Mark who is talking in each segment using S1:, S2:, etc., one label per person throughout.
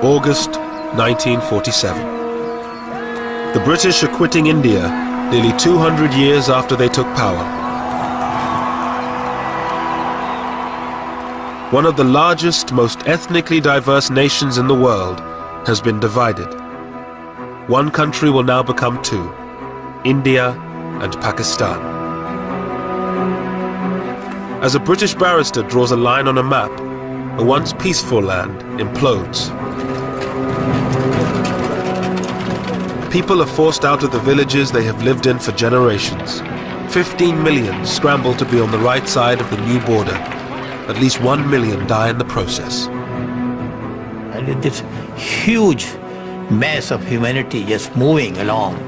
S1: August 1947. The British are quitting India nearly 200 years after they took power. One of the largest, most ethnically diverse nations in the world has been divided. One country will now become two, India and Pakistan. As a British barrister draws a line on a map, a once peaceful land implodes. People are forced out of the villages they have lived in for generations. 15 million scramble to be on the right side of the new border. At least 1 million die in the process.
S2: And this huge mass of humanity just moving along,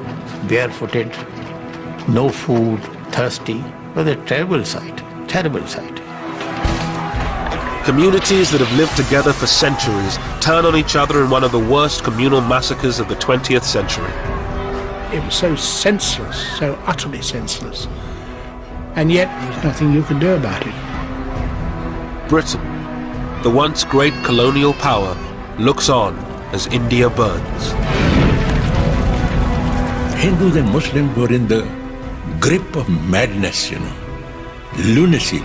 S2: barefooted, no food, thirsty. It was a terrible sight, terrible sight.
S1: Communities that have lived together for centuries turn on each other in one of the worst communal massacres of the 20th century.
S3: It was so senseless, so utterly senseless. And yet, there's nothing you can do about it.
S1: Britain, the once great colonial power, looks on as India burns.
S4: Hindus and Muslims were in the grip of madness, lunacy.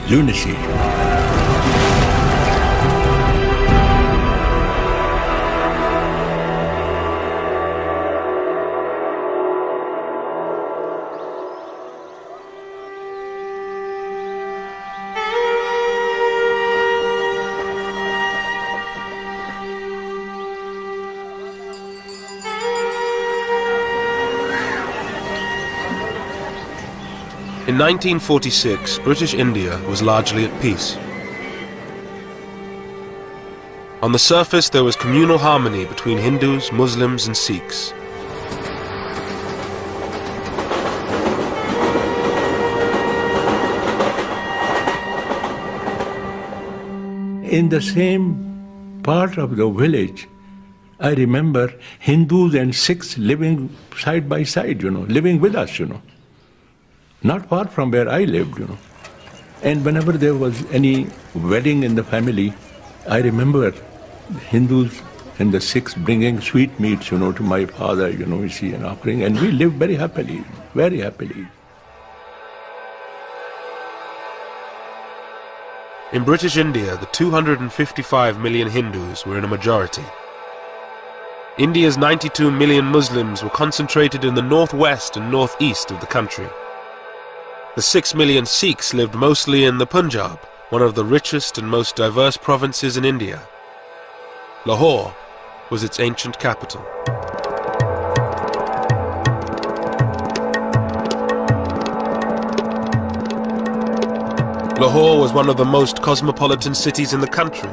S1: In 1946, British India was largely at peace. On the surface, there was communal harmony between Hindus, Muslims, and Sikhs.
S4: In the same part of the village, I remember Hindus and Sikhs living side by side, living with us, Not far from where I lived, And whenever there was any wedding in the family, I remember Hindus and the Sikhs bringing sweetmeats, to my father, and offering, and we lived very happily, very happily.
S1: In British India, the 255 million Hindus were in a majority. India's 92 million Muslims were concentrated in the northwest and northeast of the country. The 6 million Sikhs lived mostly in the Punjab, one of the richest and most diverse provinces in India. Lahore was its ancient capital. Lahore was one of the most cosmopolitan cities in the country,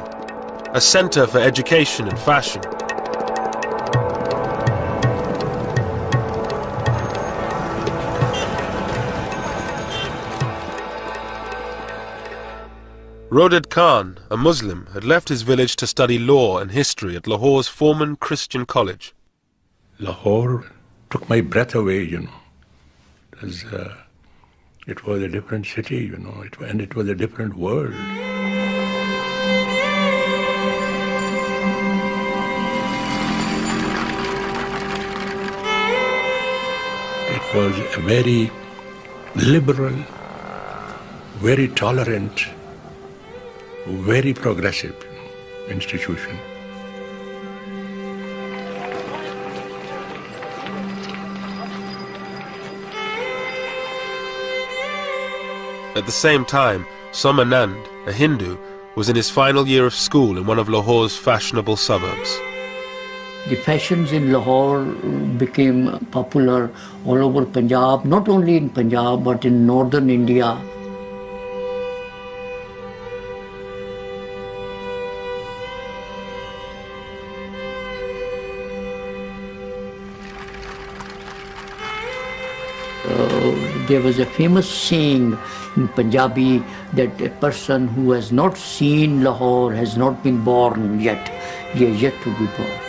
S1: a center for education and fashion. Roded Khan, a Muslim, had left his village to study law and history at Lahore's Foreman Christian College.
S4: Lahore took my breath away, because it was a different city, and it was a different world. It was a very liberal, very tolerant, very progressive institution.
S1: At the same time, Somanand, a Hindu, was in his final year of school in one of Lahore's fashionable suburbs.
S5: The fashions in Lahore became popular all over Punjab, not only in Punjab but in northern India. There was a famous saying in Punjabi that a person who has not seen Lahore has not been born yet. He is yet to be born.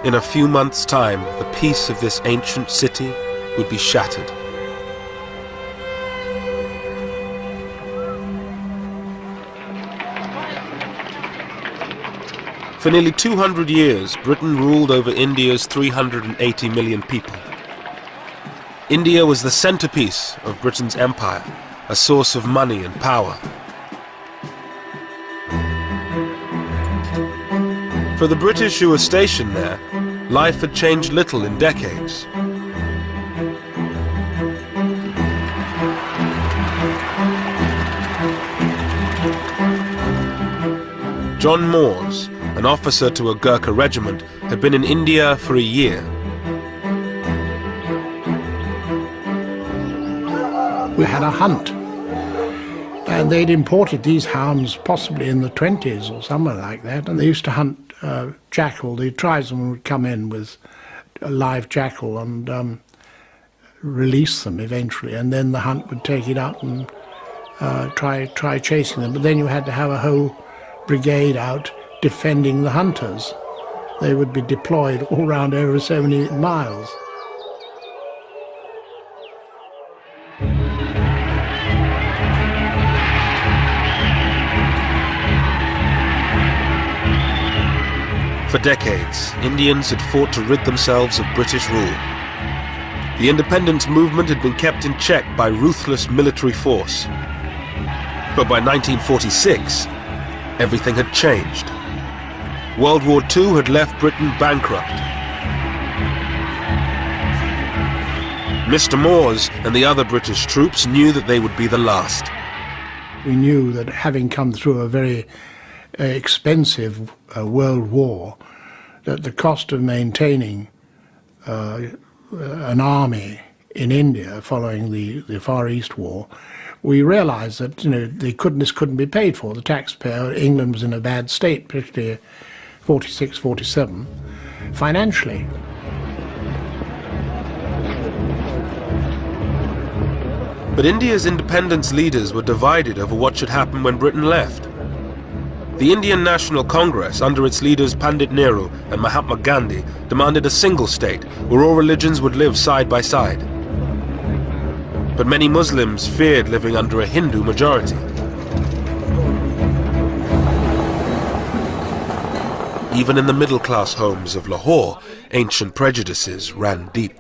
S1: In a few months' time, the peace of this ancient city would be shattered. For nearly 200 years, Britain ruled over India's 380 million people. India was the centerpiece of Britain's empire, a source of money and power. For the British who were stationed there, life had changed little in decades. John Moores, an officer to a Gurkha regiment, had been in India for a year.
S3: We had a hunt, and they'd imported these hounds possibly in the 20s or somewhere like that, and they used to hunt jackal. The tribesmen would come in with a live jackal and release them eventually, and then the hunt would take it out and try chasing them. But then you had to have a whole brigade out defending the hunters. They would be deployed all round over so many miles.
S1: For decades, Indians had fought to rid themselves of British rule. The independence movement had been kept in check by ruthless military force. But by 1946, everything had changed. World War II had left Britain bankrupt. Mr. Moores and the other British troops knew that they would be the last.
S3: We knew that having come through a very expensive world war, that the cost of maintaining an army in India following the Far East War, we realized that this couldn't be paid for. The taxpayer, England was in a bad state, particularly 46, 47, financially.
S1: But India's independence leaders were divided over what should happen when Britain left. The Indian National Congress, under its leaders Pandit Nehru and Mahatma Gandhi, demanded a single state where all religions would live side by side. But many Muslims feared living under a Hindu majority. Even in the middle-class homes of Lahore, ancient prejudices ran deep.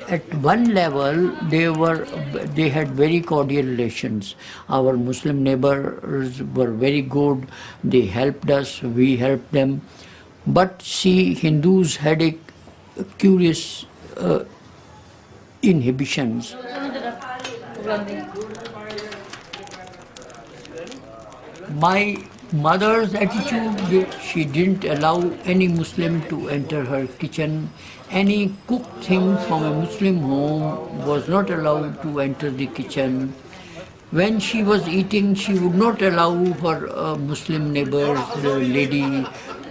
S5: At one level, they had very cordial relations. Our Muslim neighbors were very good. They helped us, we helped them. But see, Hindus had a curious inhibitions. My mother's attitude, she didn't allow any Muslim to enter her kitchen. Any cooked thing from a Muslim home was not allowed to enter the kitchen. When she was eating, she would not allow her Muslim neighbors, the lady,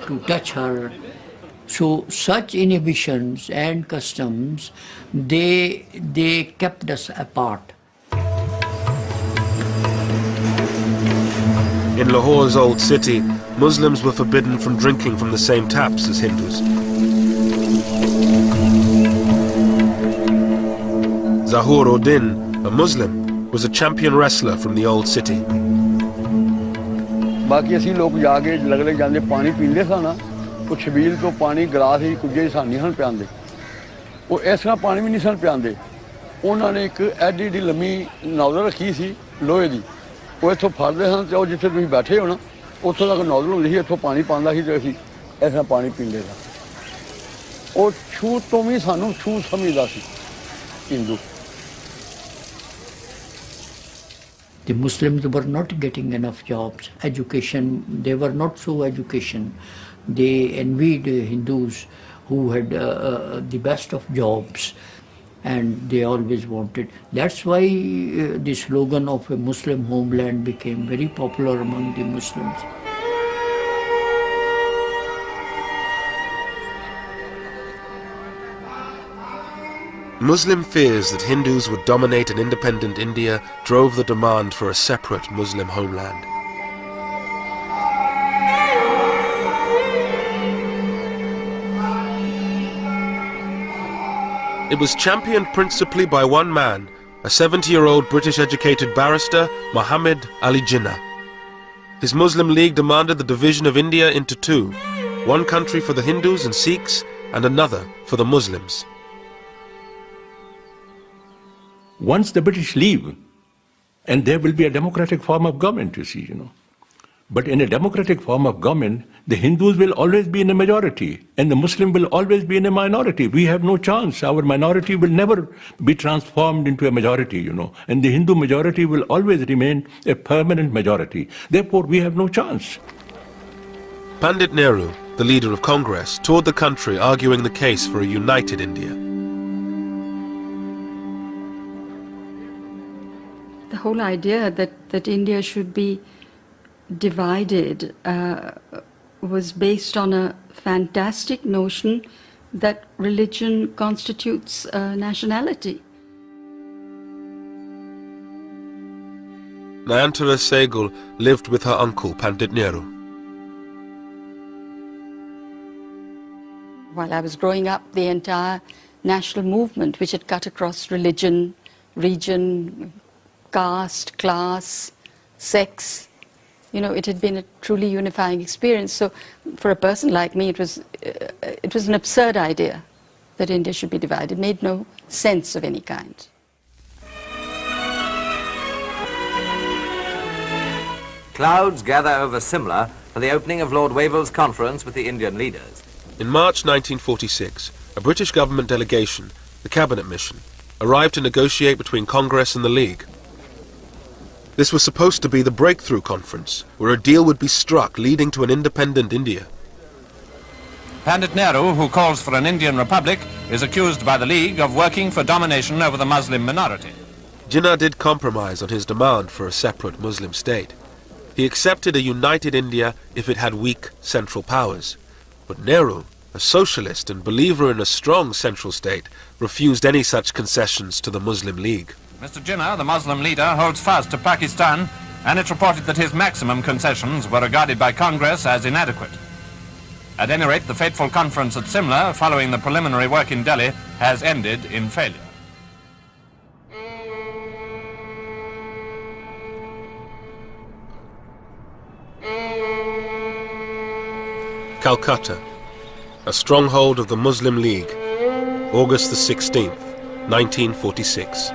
S5: to touch her. So such inhibitions and customs, they kept us apart.
S1: In Lahore's old city, Muslims were forbidden from drinking from the same taps as Hindus. Zahur Uddin, a Muslim, was a champion wrestler from the old city.
S6: बाकी असी लोग जाके लगले जांदे पानी पींदे सा ना वो छबील तो पानी गिलास ही कुछ सान नहीं सन पियांदे वो इस तरह पानी भी नहीं सन पियांदे उन्होंने एक एडी एडी लम्मी नौजल रखी सी लोहे की वो इतों फड़ते सन तो जिथे तुम बैठे हो ना उतों तक नौजल होंदी सी इतों पानी पांदा सी तो असी इस तरह पानी पींदे सा वो छूत तो भी सानू छूत समझदा सी Hindu.
S5: The Muslims were not getting enough jobs, education, they were not so educated. They envied Hindus who had the best of jobs, and they always wanted. That's why the slogan of a Muslim homeland became very popular among the Muslims.
S1: Muslim fears that Hindus would dominate an independent India drove the demand for a separate Muslim homeland. It was championed principally by one man, a 70-year-old British-educated barrister, Muhammad Ali Jinnah. His Muslim League demanded the division of India into two, one country for the Hindus and Sikhs and another for the Muslims.
S4: Once the British leave, and there will be a democratic form of government, you see, But in a democratic form of government, the Hindus will always be in a majority, and the Muslim will always be in a minority. We have no chance. Our minority will never be transformed into a majority, and the Hindu majority will always remain a permanent majority. Therefore, we have no chance.
S1: Pandit Nehru, the leader of Congress, toured the country arguing the case for a united India.
S7: The whole idea that India should be divided was based on a fantastic notion that religion constitutes nationality.
S1: Nayantara Sehgal lived with her uncle, Pandit Nehru.
S7: While I was growing up, the entire national movement, which had cut across religion, region, caste, class, sex, it had been a truly unifying experience. So for a person like me, it was an absurd idea that India should be divided. It made no sense of any kind.
S8: Clouds gather over Simla for the opening of Lord Wavell's conference with the Indian leaders.
S1: In March 1946, a British government delegation, the Cabinet Mission, arrived to negotiate between Congress and the League. This was supposed to be the breakthrough conference, where a deal would be struck leading to an independent India.
S9: Pandit Nehru, who calls for an Indian republic, is accused by the League of working for domination over the Muslim minority.
S1: Jinnah did compromise on his demand for a separate Muslim state. He accepted a united India if it had weak central powers. But Nehru, a socialist and believer in a strong central state, refused any such concessions to the Muslim League.
S9: Mr. Jinnah, the Muslim leader, holds fast to Pakistan, and it's reported that his maximum concessions were regarded by Congress as inadequate. At any rate, the fateful conference at Simla, following the preliminary work in Delhi, has ended in failure.
S1: Calcutta, a stronghold of the Muslim League, August the 16th, 1946.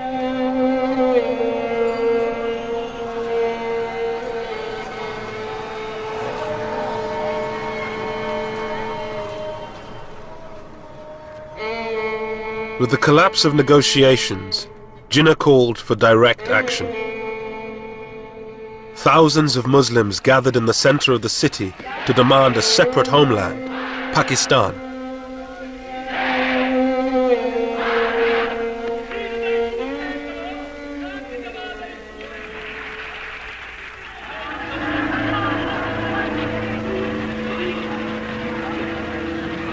S1: With the collapse of negotiations, Jinnah called for direct action. Thousands of Muslims gathered in the center of the city to demand a separate homeland, Pakistan.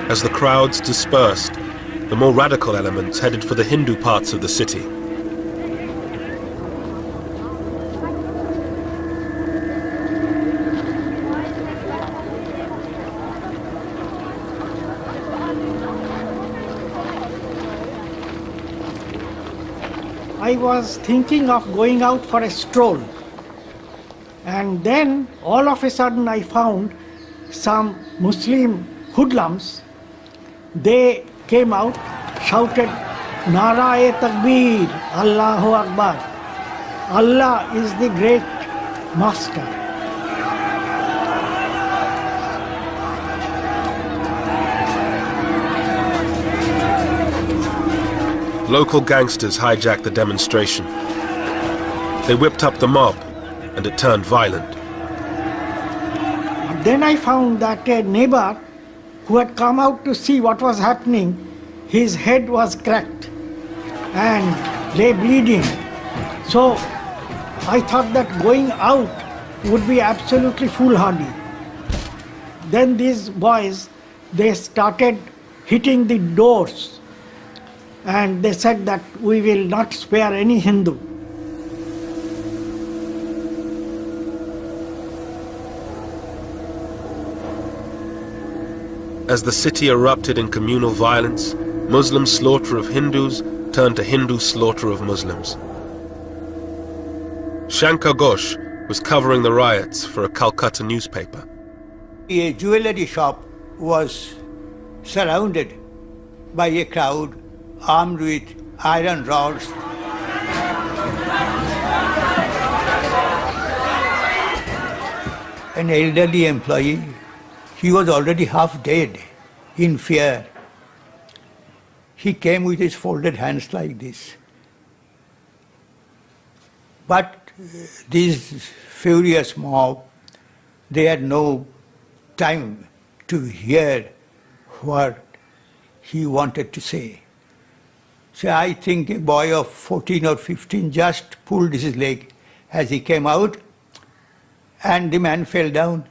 S1: As the crowds dispersed, the more radical elements headed for the Hindu parts of the city.
S10: I was thinking of going out for a stroll, and then all of a sudden I found some Muslim hoodlums. They came out, shouted, Nara-e-Takbir, Allahu Akbar. Allah is the great master.
S1: Local gangsters hijacked the demonstration. They whipped up the mob, and it turned violent.
S10: Then I found that a neighbor who had come out to see what was happening, his head was cracked and lay bleeding. So I thought that going out would be absolutely foolhardy. Then these boys, they started hitting the doors, and they said that we will not spare any Hindu.
S1: As the city erupted in communal violence, Muslim slaughter of Hindus turned to Hindu slaughter of Muslims. Shankar Ghosh, was covering the riots for a Calcutta newspaper.
S2: A jewellery shop was surrounded by a crowd armed with iron rods. An elderly employee, he was already half dead in fear. He came with his folded hands like this. But this furious mob, they had no time to hear what he wanted to say. So I think a boy of 14 or 15 just pulled his leg as he came out, and the man fell down,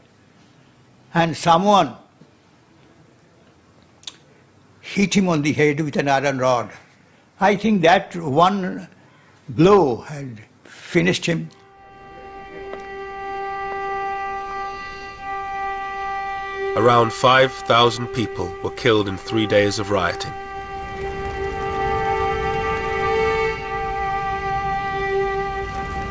S2: and someone hit him on the head with an iron rod. I think that one blow had finished him.
S1: Around 5,000 people were killed in 3 days of rioting.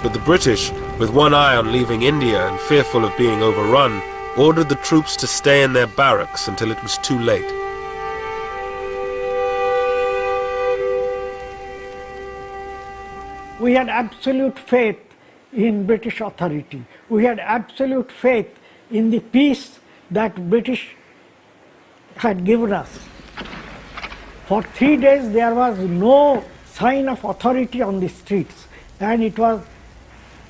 S1: But the British, with one eye on leaving India and fearful of being overrun, ordered the troops to stay in their barracks until it was too late.
S10: We had absolute faith in British authority. We had absolute faith in the peace that British had given us. For 3 days there was no sign of authority on the streets, and it was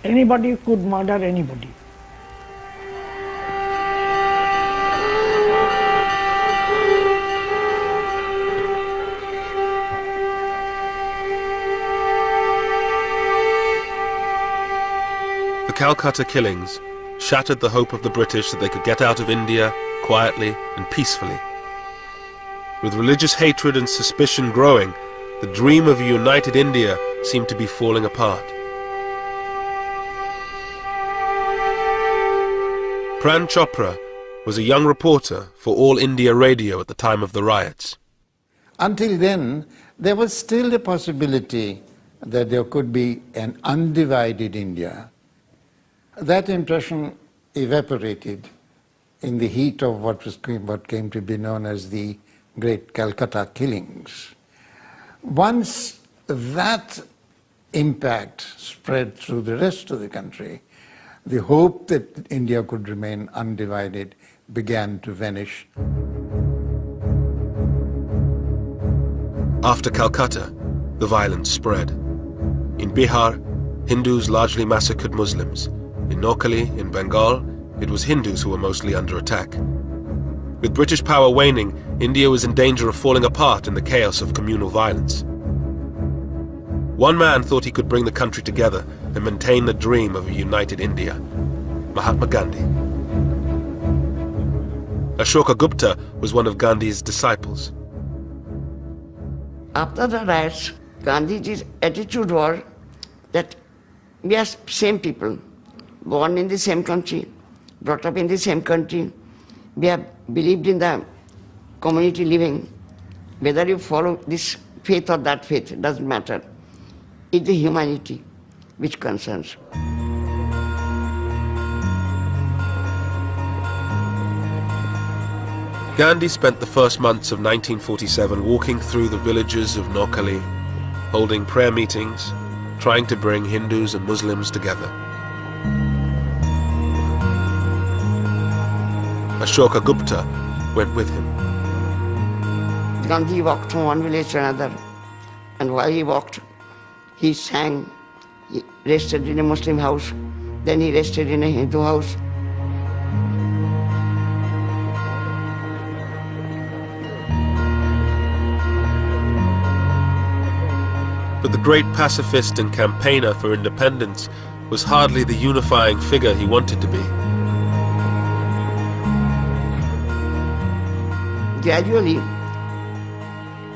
S10: anybody could murder anybody.
S1: The Calcutta killings shattered the hope of the British that they could get out of India quietly and peacefully. With religious hatred and suspicion growing, the dream of a united India seemed to be falling apart. Pran Chopra was a young reporter for All India Radio at the time of the riots.
S11: Until then, there was still a possibility that there could be an undivided India. That impression evaporated in the heat of what came to be known as the Great Calcutta Killings. Once that impact spread through the rest of the country, the hope that India could remain undivided began to vanish.
S1: After Calcutta, the violence spread. In Bihar, Hindus largely massacred Muslims. In Noakhali, in Bengal, it was Hindus who were mostly under attack. With British power waning, India was in danger of falling apart in the chaos of communal violence. One man thought he could bring the country together and maintain the dream of a united India: Mahatma Gandhi. Ashoka Gupta was one of Gandhi's disciples.
S12: After the riots, Gandhiji's attitude was that we are same people, born in the same country, brought up in the same country. We have believed in the community living. Whether you follow this faith or that faith, it doesn't matter. It's the humanity which concerns.
S1: Gandhi spent the first months of 1947 walking through the villages of Noakhali, holding prayer meetings, trying to bring Hindus and Muslims together. Ashoka Gupta went with him.
S12: Gandhi walked from one village to another, and while he walked, he sang. He rested in a Muslim house, then he rested in a Hindu house.
S1: But the great pacifist and campaigner for independence was hardly the unifying figure he wanted to be.
S12: Gradually,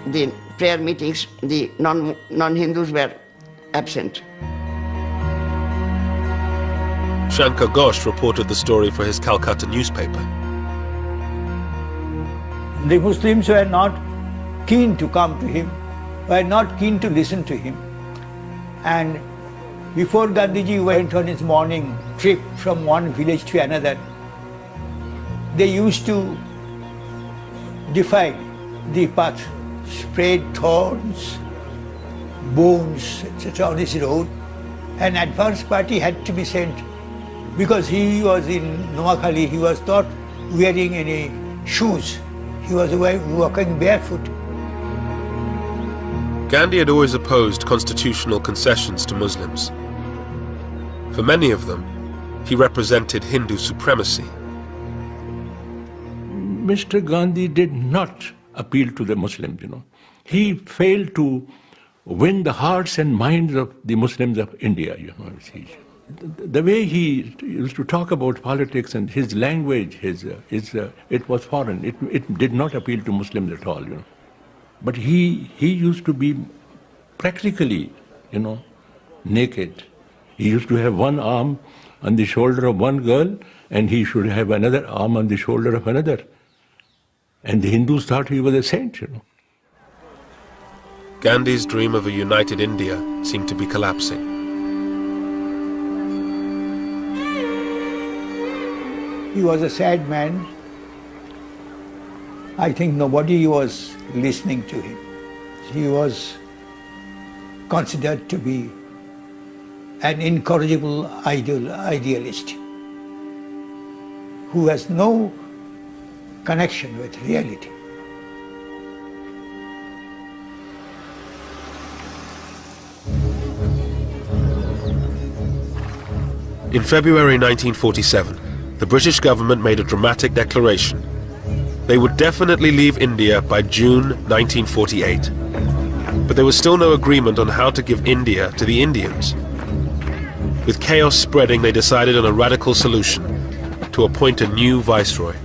S12: the prayer meetings, the non-Hindus were absent.
S1: Shankar Ghosh reported the story for his Calcutta newspaper.
S2: The Muslims were not keen to come to him, were not keen to listen to him. And
S13: Before Gandhiji went on his morning trip from one village to another, they used to defile the path, spread thorns, bones, etc. on this road. An advance party had to be sent because he was in Noakhali, he was not wearing any shoes. He was walking barefoot.
S1: Gandhi had always opposed constitutional concessions to Muslims. For many of them, he represented Hindu supremacy.
S4: Mr. Gandhi did not appeal to the Muslims, He failed to win the hearts and minds of the Muslims of India, The way he used to talk about politics and his language, it was foreign. It did not appeal to Muslims at all, But he used to be practically, naked. He used to have one arm on the shoulder of one girl, and he should have another arm on the shoulder of another. And the Hindus thought he was a saint,
S1: Gandhi's dream of a united India seemed to be collapsing.
S13: He was a sad man. I think nobody was listening to him. He was considered to be an incorrigible idealist who has no connection with reality.
S1: In February 1947, the British government made a dramatic declaration. They would definitely leave India by June 1948. But there was still no agreement on how to give India to the Indians. With chaos spreading, they decided on a radical solution: to appoint a new viceroy.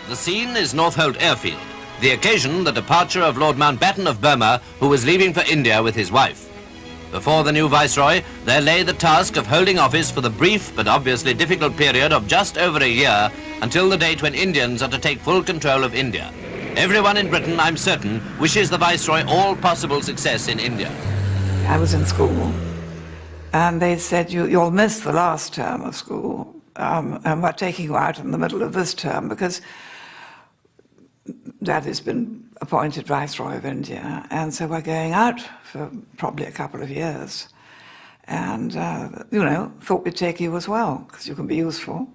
S8: The scene is Northolt Airfield. The occasion, the departure of Lord Mountbatten of Burma, who was leaving for India with his wife. Before the new viceroy, there lay the task of holding office for the brief but obviously difficult period of just over a year until the date when Indians are to take full control of India. Everyone in Britain, I'm certain, wishes the viceroy all possible success in India.
S14: I was in school, and they said, you'll miss the last term of school, and we're taking you out in the middle of this term because Dad has been appointed Viceroy of India, and so we're going out for probably a couple of years. And, thought we'd take you as well, because you can be useful.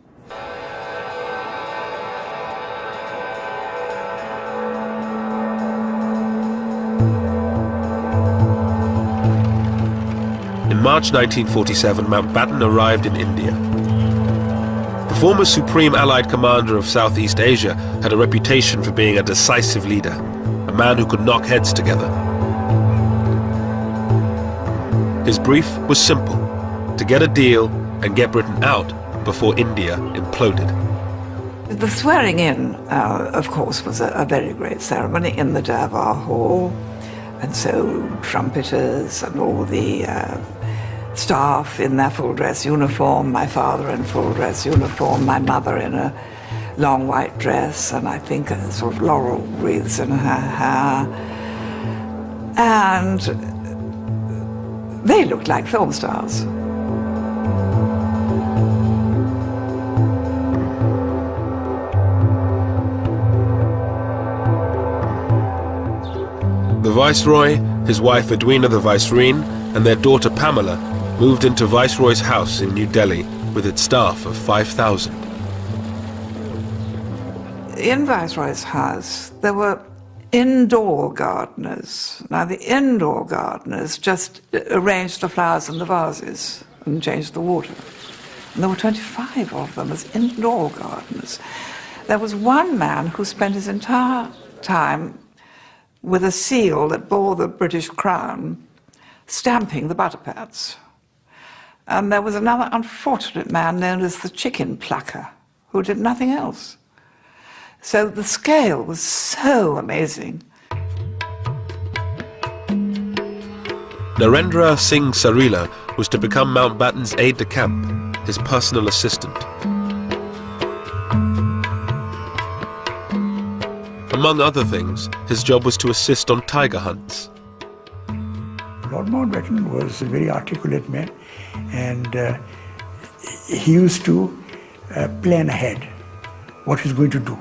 S1: In March 1947, Mountbatten arrived in India. The former Supreme Allied Commander of Southeast Asia had a reputation for being a decisive leader, a man who could knock heads together. His brief was simple: to get a deal and get Britain out before India imploded.
S14: The swearing in, of course, was a very great ceremony in the Durbar Hall, and so trumpeters and all the staff in their full dress uniform, my father in full dress uniform, my mother in a long white dress, and I think a sort of laurel wreaths in her hair. And they looked like film stars.
S1: The Viceroy, his wife Edwina the Vicereine, and their daughter Pamela moved into Viceroy's house in New Delhi with its staff of 5,000.
S14: In Viceroy's house, there were indoor gardeners. Now, the indoor gardeners just arranged the flowers in the vases and changed the water. And there were 25 of them as indoor gardeners. There was one man who spent his entire time with a seal that bore the British crown, stamping the butter pads. And there was another unfortunate man known as the chicken plucker, who did nothing else. So the scale was so amazing.
S1: Narendra Singh Sarila was to become Mountbatten's aide-de-camp, his personal assistant. Among other things, his job was to assist on tiger hunts.
S13: Lord Mountbatten was a very articulate man, and he used to plan ahead what he's going to do.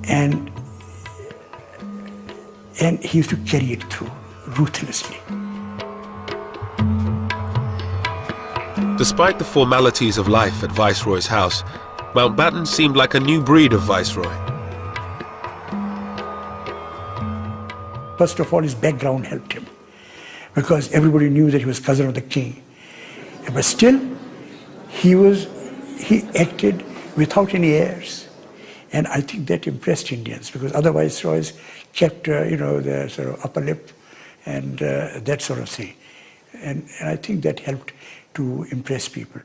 S13: And he used to carry it through ruthlessly.
S1: Despite the formalities of life at Viceroy's house, Mountbatten seemed like a new breed of Viceroy.
S13: First of all, his background helped him, because everybody knew that he was cousin of the king. But still, he acted without any airs. And I think that impressed Indians, because other viceroys kept, their sort of upper lip and that sort of thing. And I think that helped to impress people.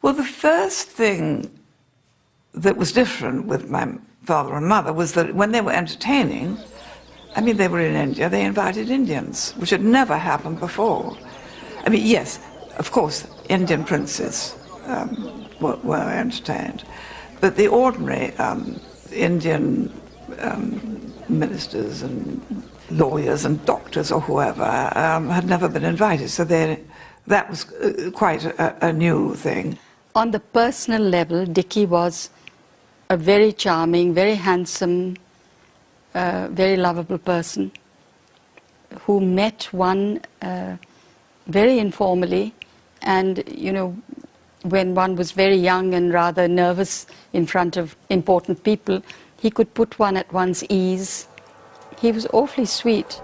S14: Well, the first thing that was different with my father and mother was that when they were entertaining, I mean, they were in India, they invited Indians, which had never happened before. I mean, yes, of course, Indian princes were entertained, but the ordinary Indian ministers and lawyers and doctors or whoever had never been invited, so that was quite a new thing.
S7: On the personal level, Dickie was a very charming, very handsome, very lovable person who met one very informally, and when one was very young and rather nervous in front of important people, he could put one at one's ease. He was awfully sweet.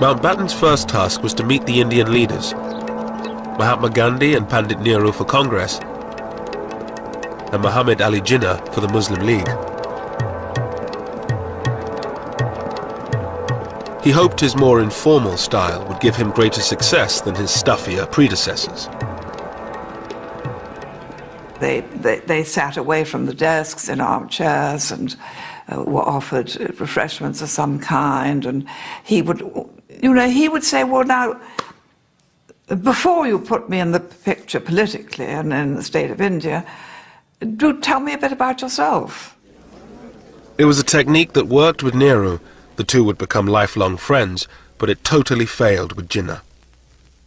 S1: Mountbatten's first task was to meet the Indian leaders, Mahatma Gandhi and Pandit Nehru for Congress, and Muhammad Ali Jinnah for the Muslim League. He hoped his more informal style would give him greater success than his stuffier predecessors.
S14: They sat away from the desks in armchairs and were offered refreshments of some kind, and he would say, well, now, before you put me in the picture politically and in the state of India, do tell me a bit about yourself.
S1: It was a technique that worked with Nehru. The two would become lifelong friends, but it totally failed with Jinnah.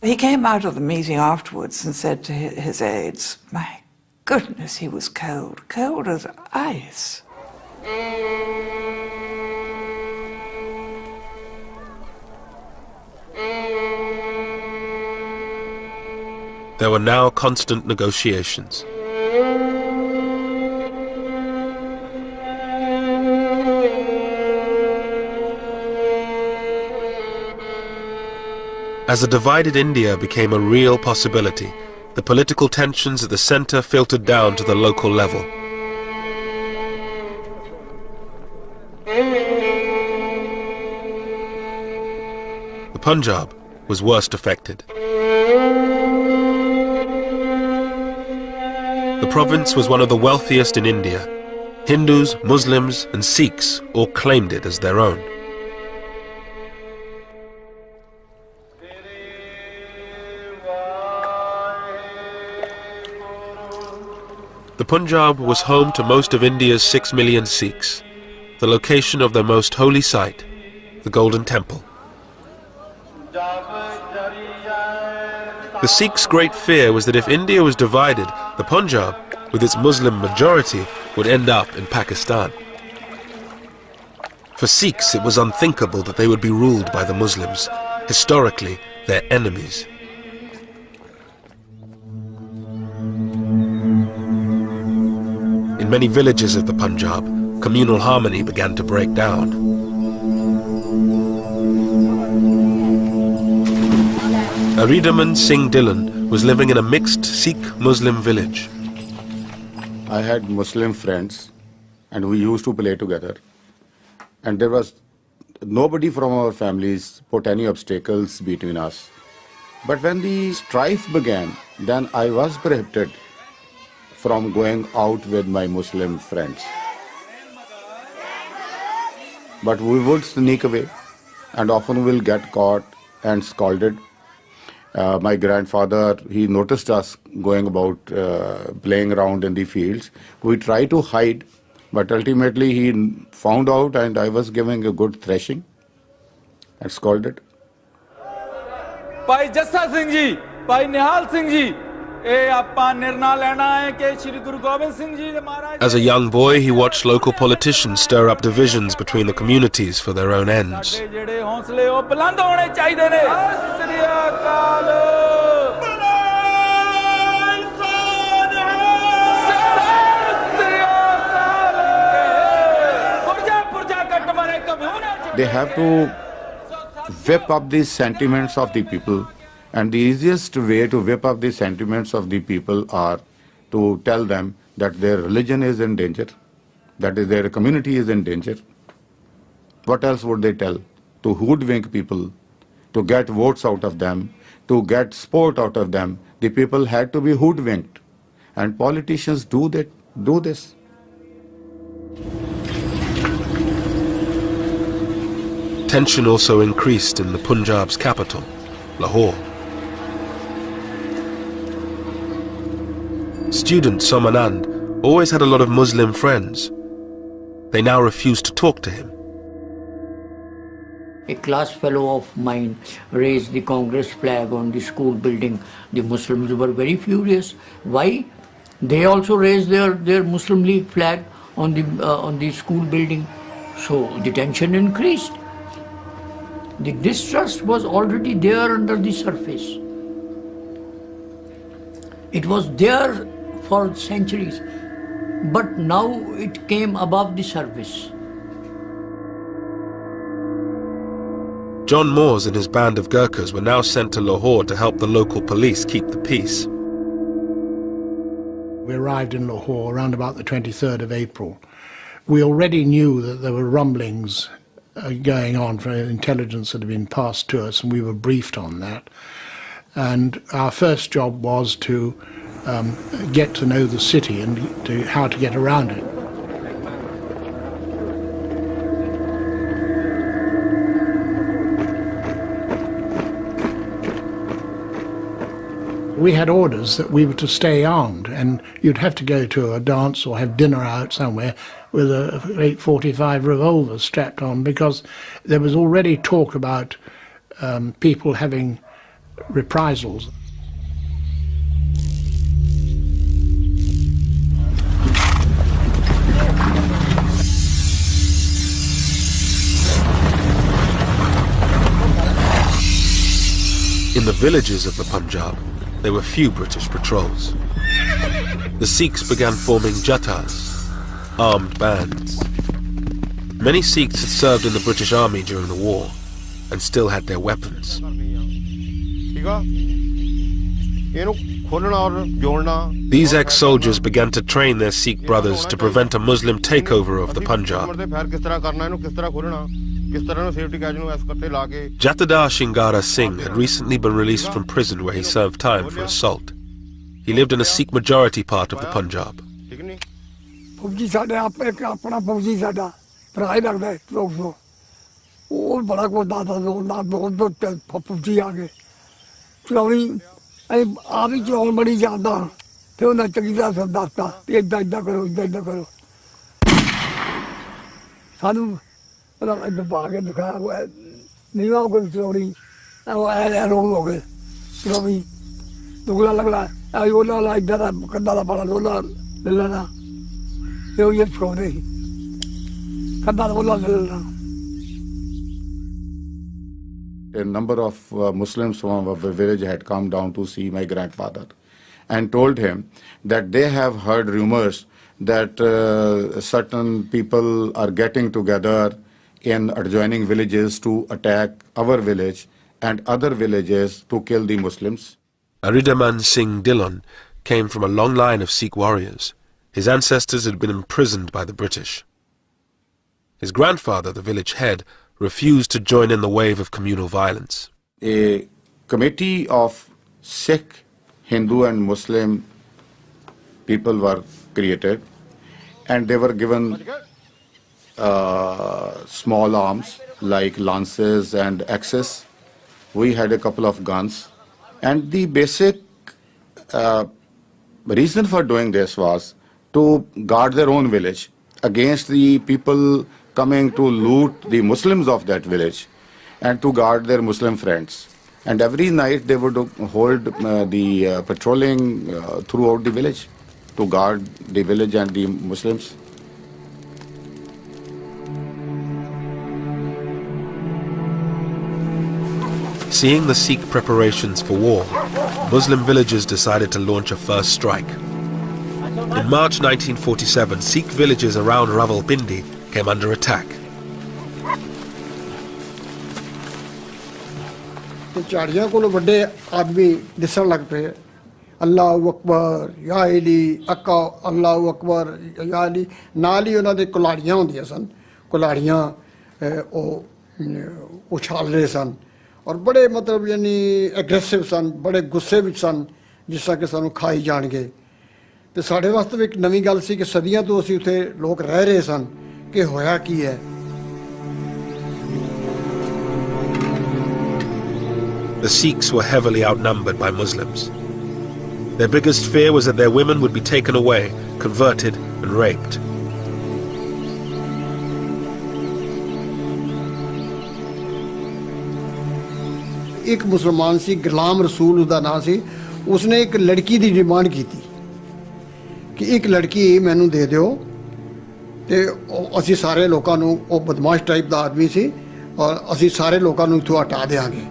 S14: He came out of the meeting afterwards and said to his aides, my goodness, he was cold, cold as ice.
S1: There were now constant negotiations. As a divided India became a real possibility, the political tensions at the centre filtered down to the local level. The Punjab was worst affected. The province was one of the wealthiest in India. Hindus, Muslims and Sikhs all claimed it as their own. The Punjab was home to most of India's 6 million Sikhs, the location of their most holy site, the Golden Temple. The Sikhs' great fear was that if India was divided, the Punjab, with its Muslim majority, would end up in Pakistan. For Sikhs, it was unthinkable that they would be ruled by the Muslims, historically their enemies. In many villages of the Punjab, communal harmony began to break down. Aridaman Singh Dillon was living in a mixed Sikh-Muslim village.
S15: I had Muslim friends and we used to play together. And there was nobody from our families put any obstacles between us. But when the strife began, then I was prohibited from going out with my Muslim friends. But we would sneak away and often will get caught and scolded. My grandfather, he noticed us going about playing around in the fields. We tried to hide, But ultimately he found out and I was giving a good thrashing and scolded.
S16: Bhai Jassa Singh ji, Bhai Nihal Singh ji,
S1: as a young boy, he watched local politicians stir up divisions between the communities for their own ends.
S15: They have to whip up the sentiments of the people. And the easiest way to whip up the sentiments of the people are to tell them that their religion is in danger, that is, their community is in danger. What else would they tell? To hoodwink people, to get votes out of them, to get support out of them. The people had to be hoodwinked. And politicians do this.
S1: Tension also increased in the Punjab's capital, Lahore. Student Somanand always had a lot of Muslim friends. They now refused to talk to him.
S5: A class fellow of mine raised the Congress flag on the school building. The Muslims were very furious. Why? They also raised their Muslim League flag on the school building. So the tension increased. The distrust was already there under the surface. It was there for centuries, but now it came above the surface.
S1: John Moores and his band of Gurkhas were now sent to Lahore to help the local police keep the peace.
S3: We arrived in Lahore around about the 23rd of April. We already knew that there were rumblings going on for intelligence that had been passed to us, and we were briefed on that. And our first job was to get to know the city and how to get around it. We had orders that we were to stay armed, and you'd have to go to a dance or have dinner out somewhere with a 845 revolver strapped on, because there was already talk about people having reprisals.
S1: In the villages of the Punjab, there were few British patrols. The Sikhs began forming jathas, armed bands. Many Sikhs had served in the British Army during the war and still had their weapons. These ex-soldiers began to train their Sikh brothers to prevent a Muslim takeover of the Punjab. Jatadar Shingara Singh had recently been released from prison where he served time for assault. He lived in a Sikh majority part of the Punjab.
S15: A number of Muslims from our village had come down to see my grandfather and told him that they have heard rumors that certain people are getting together in adjoining villages to attack our village and other villages to kill the Muslims.
S1: Aridaman Singh Dillon came from a long line of Sikh warriors. His ancestors had been imprisoned by the British. His grandfather, the village head, refused to join in the wave of communal violence.
S15: A committee of Sikh, Hindu and Muslim people were created, and they were given small arms like lances and axes. We had a couple of guns, and the basic reason for doing this was to guard their own village against the people coming to loot the Muslims of that village and to guard their Muslim friends. And every night they would hold the patrolling throughout the village to guard the village and the Muslims.
S1: Seeing the Sikh preparations for war, Muslim villagers decided to launch a first strike. In March 1947, Sikh villages around Rawalpindi came under attack.
S17: झाड़ियां को बड़े आदमी दिसन लग पे अल्लाह अकबर या अली अक्का अल्लाह अकबर या अली नाल ही उन्होंने कुलाड़ियां होंदियां सन कुलाड़ियां उछाल रहे सन और बड़े मतलब यानी एग्रेसिव सन बड़े गुस्से विच सन जिस तरह कि सानू खाई जाणगे ते साडे वास्ते एक नवी गल सी कि सदियां तो असीं उत्थे लोग रह रहे सन कि होया की है.
S1: The Sikhs were heavily outnumbered by Muslims. Their biggest fear was that their women would be taken away, converted and raped.
S17: एक मुसलमान सी गुलाम रसूल उसदा नाम सी उसने एक लड़की दी डिमांड की थी कि एक लड़की मैनू दे दिओ ते असीं सारे लोकां नू ओ बदमाश टाइप दा आदमी सी और असीं सारे लोकां नू इत्थों हटा देंगे.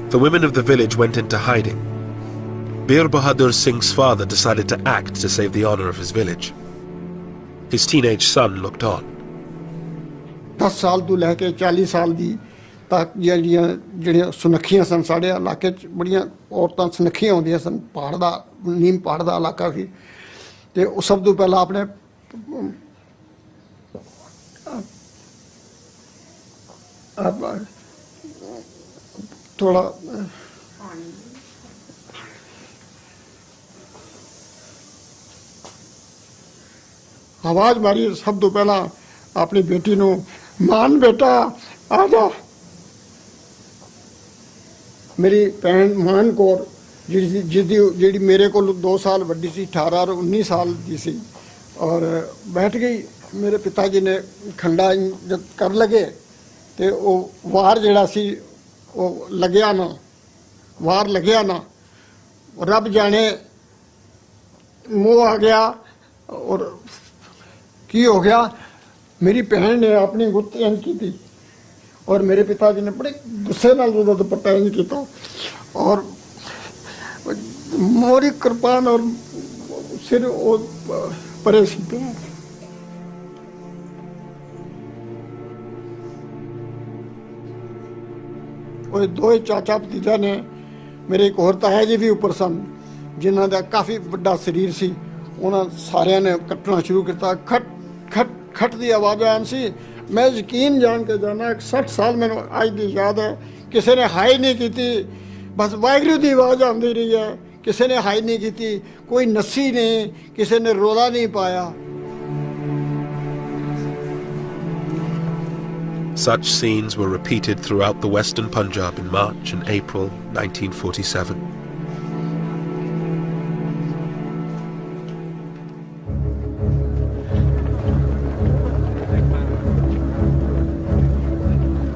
S1: The women of the village went into hiding. Bir Bahadur Singh's father decided to act to save the honor of his village. His teenage son looked on.
S17: 10 साल तो लेके 40 साल दी तक ਜਿਹੜੀਆਂ ਸੁਨੱਖੀਆਂ ਸਨ ਸਾਡੇ ਇਲਾਕੇ 'ਚ ਬੜੀਆਂ ਔਰਤਾਂ ਸੁਨੱਖੀਆਂ ਹੁੰਦੀਆਂ ਸਨ ਪਹਾੜ ਦਾ ਨੀਮ ਪਹਾੜ ਦਾ ਇਲਾਕਾ ਸੀ ਤੇ ਉਹ ਸਭ ਤੋਂ ਪਹਿਲਾਂ ਆਪਣੇ थोड़ा आवाज मारी सब तो पहला अपनी बेटी नू मान बेटा आ जा. मेरी भैन मान कौर जिसदी मेरे को 2 साल वड्डी सी 18 और 19 साल की सी और बैठ गई. मेरे पिताजी ने खंडा जब कर लगे तो वो वार जड़ा सी वो लग्या ना वार लग्या ना रब जाने मुँह आ गया और की हो गया. मेरी बहन ने अपनी गुत्त इंज की थी और मेरे पिताजी ने बड़े गुस्से नाल उसदा दुपट्टा इंज किया और मोरी कृपान और सिर वो परे सी पे. और दो चाचा भतीजा ने मेरे एक होर ताया जी भी उपर सन जिन्हों का काफ़ी बड़ा शरीर सी उन्होंने सारिया ने कट्टना शुरू किया. खट खट खट की आवाज़ आन सी. मैं यकीन जान के जाना 60 साल मैंने अज की याद है किसी ने हाई नहीं की बस वाहगुरू की आवाज़ आती रही है. किसी ने हाई नहीं की कोई नस्सी नहीं किसी ने रोला नहीं पाया.
S1: Such scenes were repeated throughout the western Punjab in March and April 1947.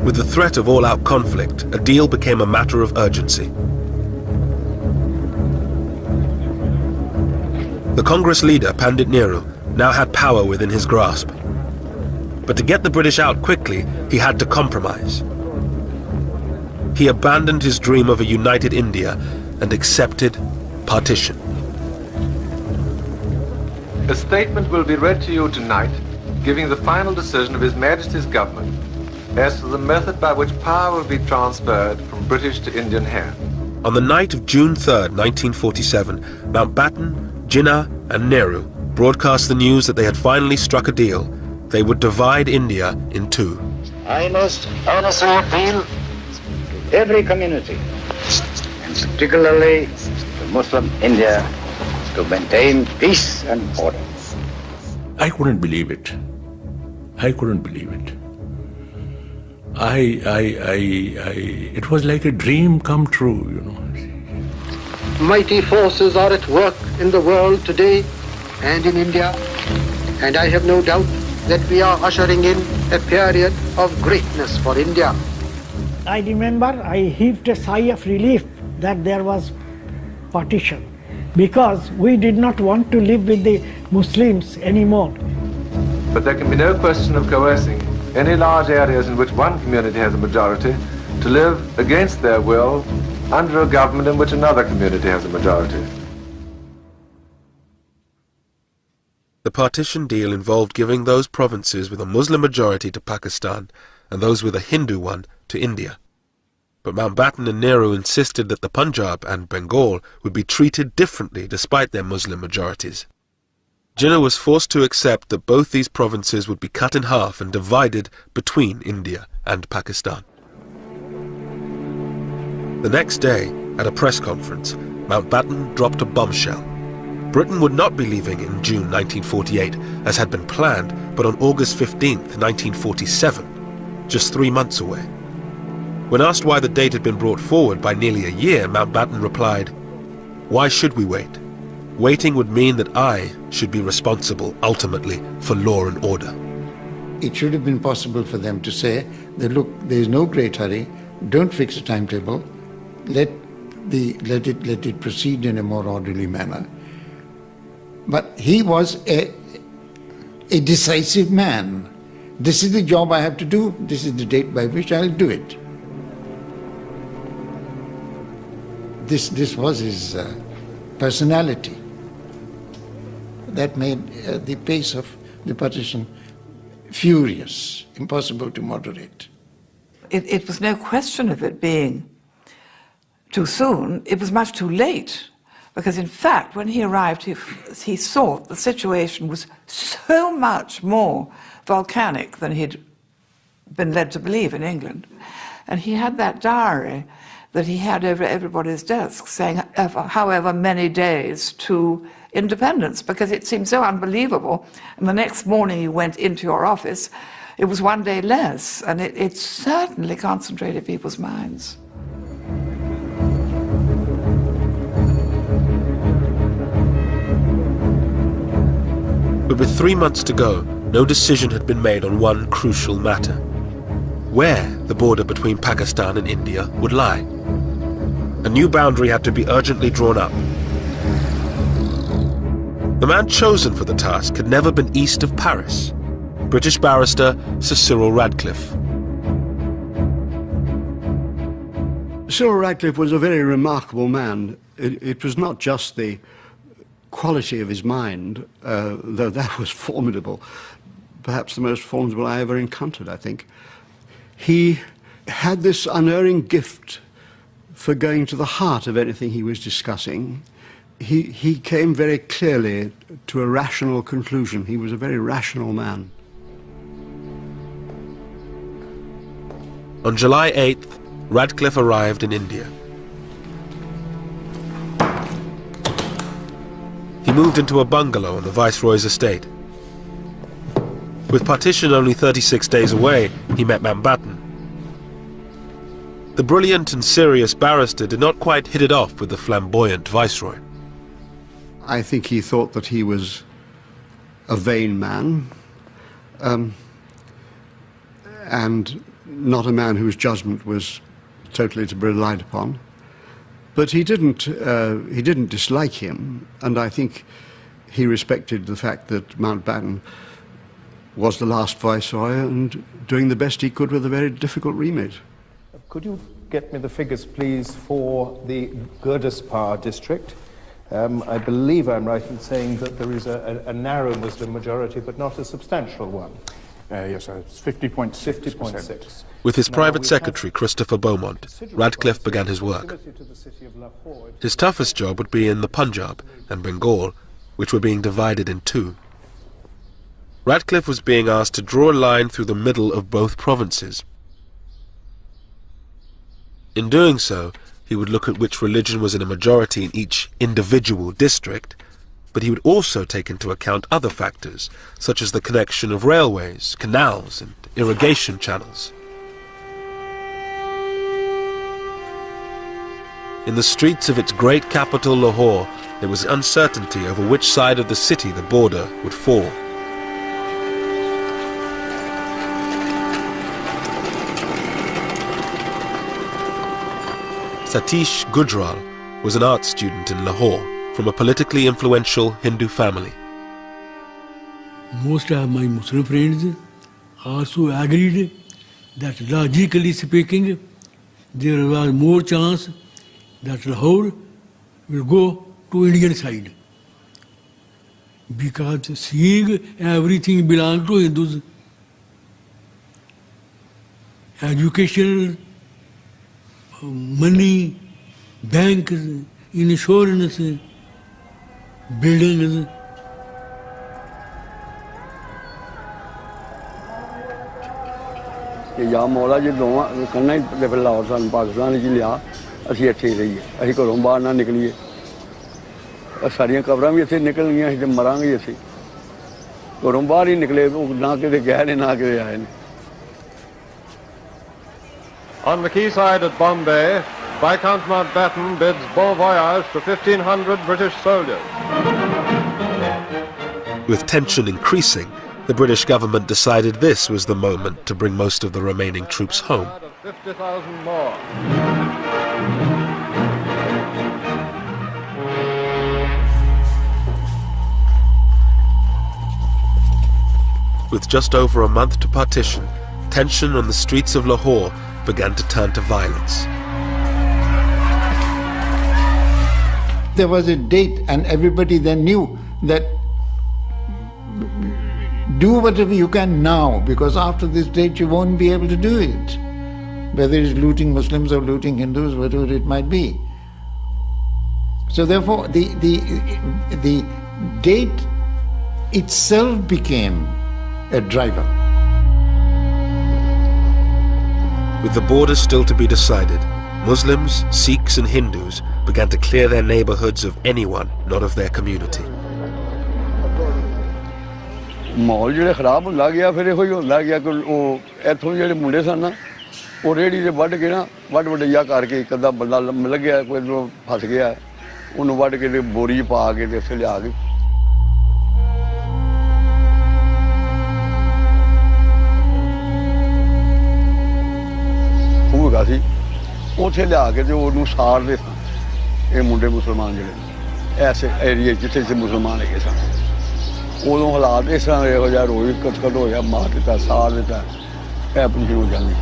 S1: With the threat of all-out conflict, a deal became a matter of urgency. The Congress leader, Pandit Nehru, now had power within his grasp. But to get the British out quickly, he had to compromise. He abandoned his dream of a united India and accepted partition.
S18: A statement will be read to you tonight, giving the final decision of His Majesty's government as to the method by which power will be transferred from British to Indian hands.
S1: On the night of June 3rd, 1947, Mountbatten, Jinnah and Nehru broadcast the news that they had finally struck a deal. They would divide India in two.
S19: I must honestly appeal to every community, and particularly to Muslim India, to maintain peace and order.
S4: I couldn't believe it. I couldn't believe it. It was like a dream come true, you know.
S20: mighty forces are at work in the world today and in India, and I have no doubt that we are ushering in a period of greatness for India.
S10: I remember I heaved a sigh of relief that there was partition, because we did not want to live with the Muslims anymore.
S18: But there can be no question of coercing any large areas in which one community has a majority to live against their will under a government in which another community has a majority.
S1: The partition deal involved giving those provinces with a Muslim majority to Pakistan and those with a Hindu one to India. But Mountbatten and Nehru insisted that the Punjab and Bengal would be treated differently despite their Muslim majorities. Jinnah was forced to accept that both these provinces would be cut in half and divided between India and Pakistan. The next day, at a press conference, Mountbatten dropped a bombshell. Britain would not be leaving in June 1948, as had been planned, but on August 15, 1947, just 3 months away. When asked why the date had been brought forward by nearly a year, Mountbatten replied, "Why should we wait? Waiting would mean that I should be responsible, ultimately, for law and order."
S11: It should have been possible for them to say that, look, there is no great hurry, don't fix a timetable, let it proceed in a more orderly manner. But he was a decisive man. This is the job I have to do, this is the date by which I'll do it. This was his personality that made the pace of the partition furious, impossible to moderate.
S14: It was no question of it being too soon, it was much too late. Because in fact, when he arrived, he thought the situation was so much more volcanic than he'd been led to believe in England. And he had that diary that he had over everybody's desk saying however many days to independence, because it seemed so unbelievable. And the next morning you went into your office, it was 1 day less, and it certainly concentrated people's minds.
S1: But with 3 months to go, no decision had been made on one crucial matter: where the border between Pakistan and India would lie. A new boundary had to be urgently drawn up. The man chosen for the task had never been east of Paris: British barrister Sir Cyril Radcliffe.
S21: Cyril Radcliffe was a very remarkable man. It was not just the quality of his mind, though that was formidable, perhaps the most formidable I ever encountered, I think. He had this unerring gift for going to the heart of anything he was discussing. He came very clearly to a rational conclusion. He was a very rational man.
S1: On July 8th, Radcliffe arrived in India. He moved into a bungalow on the Viceroy's estate. With partition only 36 days away, he met Mountbatten. The brilliant and serious barrister did not quite hit it off with the flamboyant Viceroy.
S21: I think he thought that he was a vain man, and not a man whose judgment was totally to be relied upon. But he didn't dislike him, and I think he respected the fact that Mountbatten was the last Viceroy and doing the best he could with a very difficult remit.
S22: Could you get me the figures, please, for the Gurdaspur district? I believe I'm right in saying that there is a narrow Muslim majority, but not a substantial one.
S23: Yes, it's 50.6%.
S22: 50.6.
S1: With his private secretary, Christopher Beaumont, Radcliffe began his work. His toughest job would be in the Punjab and Bengal, which were being divided in two. Radcliffe was being asked to draw a line through the middle of both provinces. In doing so, he would look at which religion was in a majority in each individual district, but he would also take into account other factors, such as the connection of railways, canals, and irrigation channels. In the streets of its great capital Lahore, there was uncertainty over which side of the city the border would fall. Satish Gujral was an art student in Lahore from a politically influential Hindu family.
S6: Most of my Muslim friends also agreed that logically speaking, there was more chance that Lahore will go to Indian side. Because seeing everything belongs to Hindus, education, money, banks, insurance, buildings.
S9: या मौला जी दोवां कन्ना ही फिर लाहौर सन पाकिस्तान च लिया असीं इत्थे ही रहिए असीं घरों बाहर ना निकलीए सारियां कबरां भी इत्थे निकल गईयां असीं ते मरांगे इत्थे घरों बाहर ही निकले ना किते गए ने ना किते आए ने
S18: On the quayside at Bombay, Viscount Mountbatten bids bon voyage to 1,500 British soldiers.
S1: With tension increasing, the British government decided this was the moment to bring most of the remaining troops home.
S18: 50,000 more.
S1: With just over a month to partition, tension on the streets of Lahore began to turn to violence.
S11: There was a date and everybody then knew that do whatever you can now, because after this date you won't be able to do it. Whether it's looting Muslims or looting Hindus, whatever it might be. So therefore the date itself became a driver.
S1: With the border still to be decided, Muslims, Sikhs and Hindus began to clear their neighborhoods of anyone not of their community.
S9: माहौल जो खराब होंदा गया फिर इहो ही होंदा गया कि इत्थों जेह्ड़े मुंडे सन ना वो रेहड़ी ते वड्ढ के ना वड्ढ वड्ढिया करके एक अद्धा बंदा लग्गेआ कोई फस गया उन्होंने वड्ढ के ते बोरी च पा के ते उत्थे लिया के खूह सी उत्थे लिया के ते उहनूं साड़दे सन ये मुंडे मुसलमान जेह्ड़े ऐसे एरिए जित्थे जित्थे मुसलमान हैगे सन उदों हालात इस तरह इहो जिहा रोज कटकट होया मार दित्ता साड़ दित्ता ऐ पुंजी हो जांदी.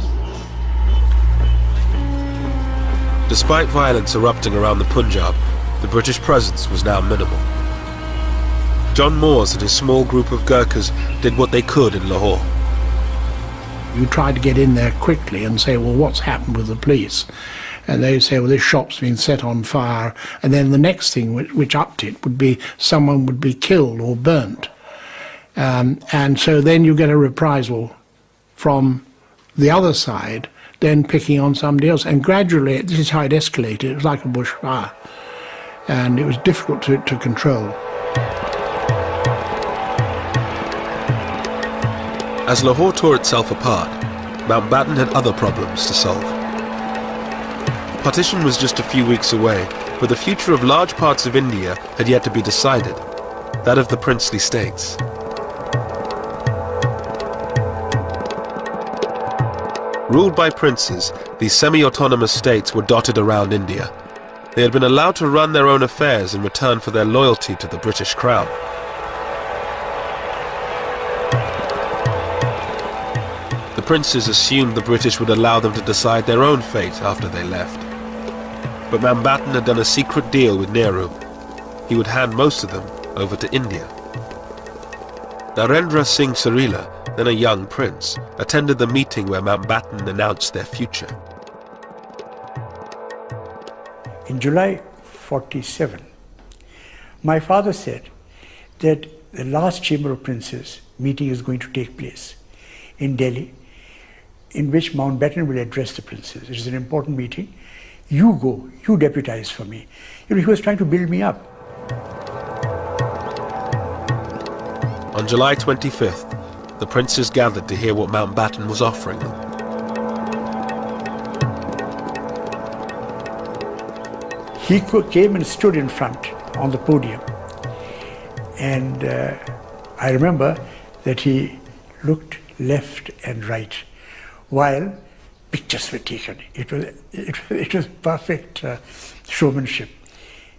S1: Despite violence erupting around the Punjab, the British presence was now minimal. John Moores and his small group of Gurkhas did what they could in Lahore.
S3: You try to get in there quickly and say, well, what's happened with the police? And they say, well, this shop's been set on fire. And then the next thing which upped it would be someone would be killed or burnt. And so then you get a reprisal from the other side, then picking on somebody else. And gradually, this is how it escalated. It was like a bushfire. And it was difficult to control.
S1: As Lahore tore itself apart, Mountbatten had other problems to solve. Partition was just a few weeks away, but the future of large parts of India had yet to be decided, that of the princely states. Ruled by princes, these semi-autonomous states were dotted around India. They had been allowed to run their own affairs in return for their loyalty to the British Crown. The princes assumed the British would allow them to decide their own fate after they left. But Mountbatten had done a secret deal with Nehru. He would hand most of them over to India. Narendra Singh Sarila, then a young prince, attended the meeting where Mountbatten announced their future.
S13: In July 47, my father said that the last Chamber of Princes meeting is going to take place in Delhi, in which Mountbatten will address the princes. It is an important meeting. You go, you deputize for me. You know, he was trying to build me up.
S1: On July 25th, the princes gathered to hear what Mountbatten was offering them.
S10: He came and stood in front on the podium. And I remember that he looked left and right while pictures were taken. It was perfect showmanship.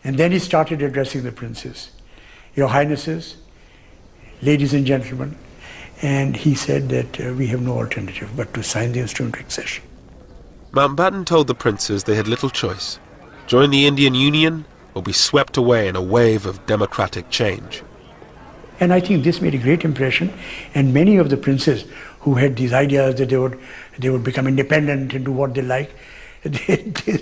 S10: And then he started addressing the princes. Your Highnesses, ladies and gentlemen, and he said that we have no alternative but to sign the instrument of accession.
S1: Mountbatten told the princes they had little choice: join the Indian Union or be swept away in a wave of democratic change.
S10: And I think this made a great impression, and many of the princes who had these ideas that they would become independent and do what they like, they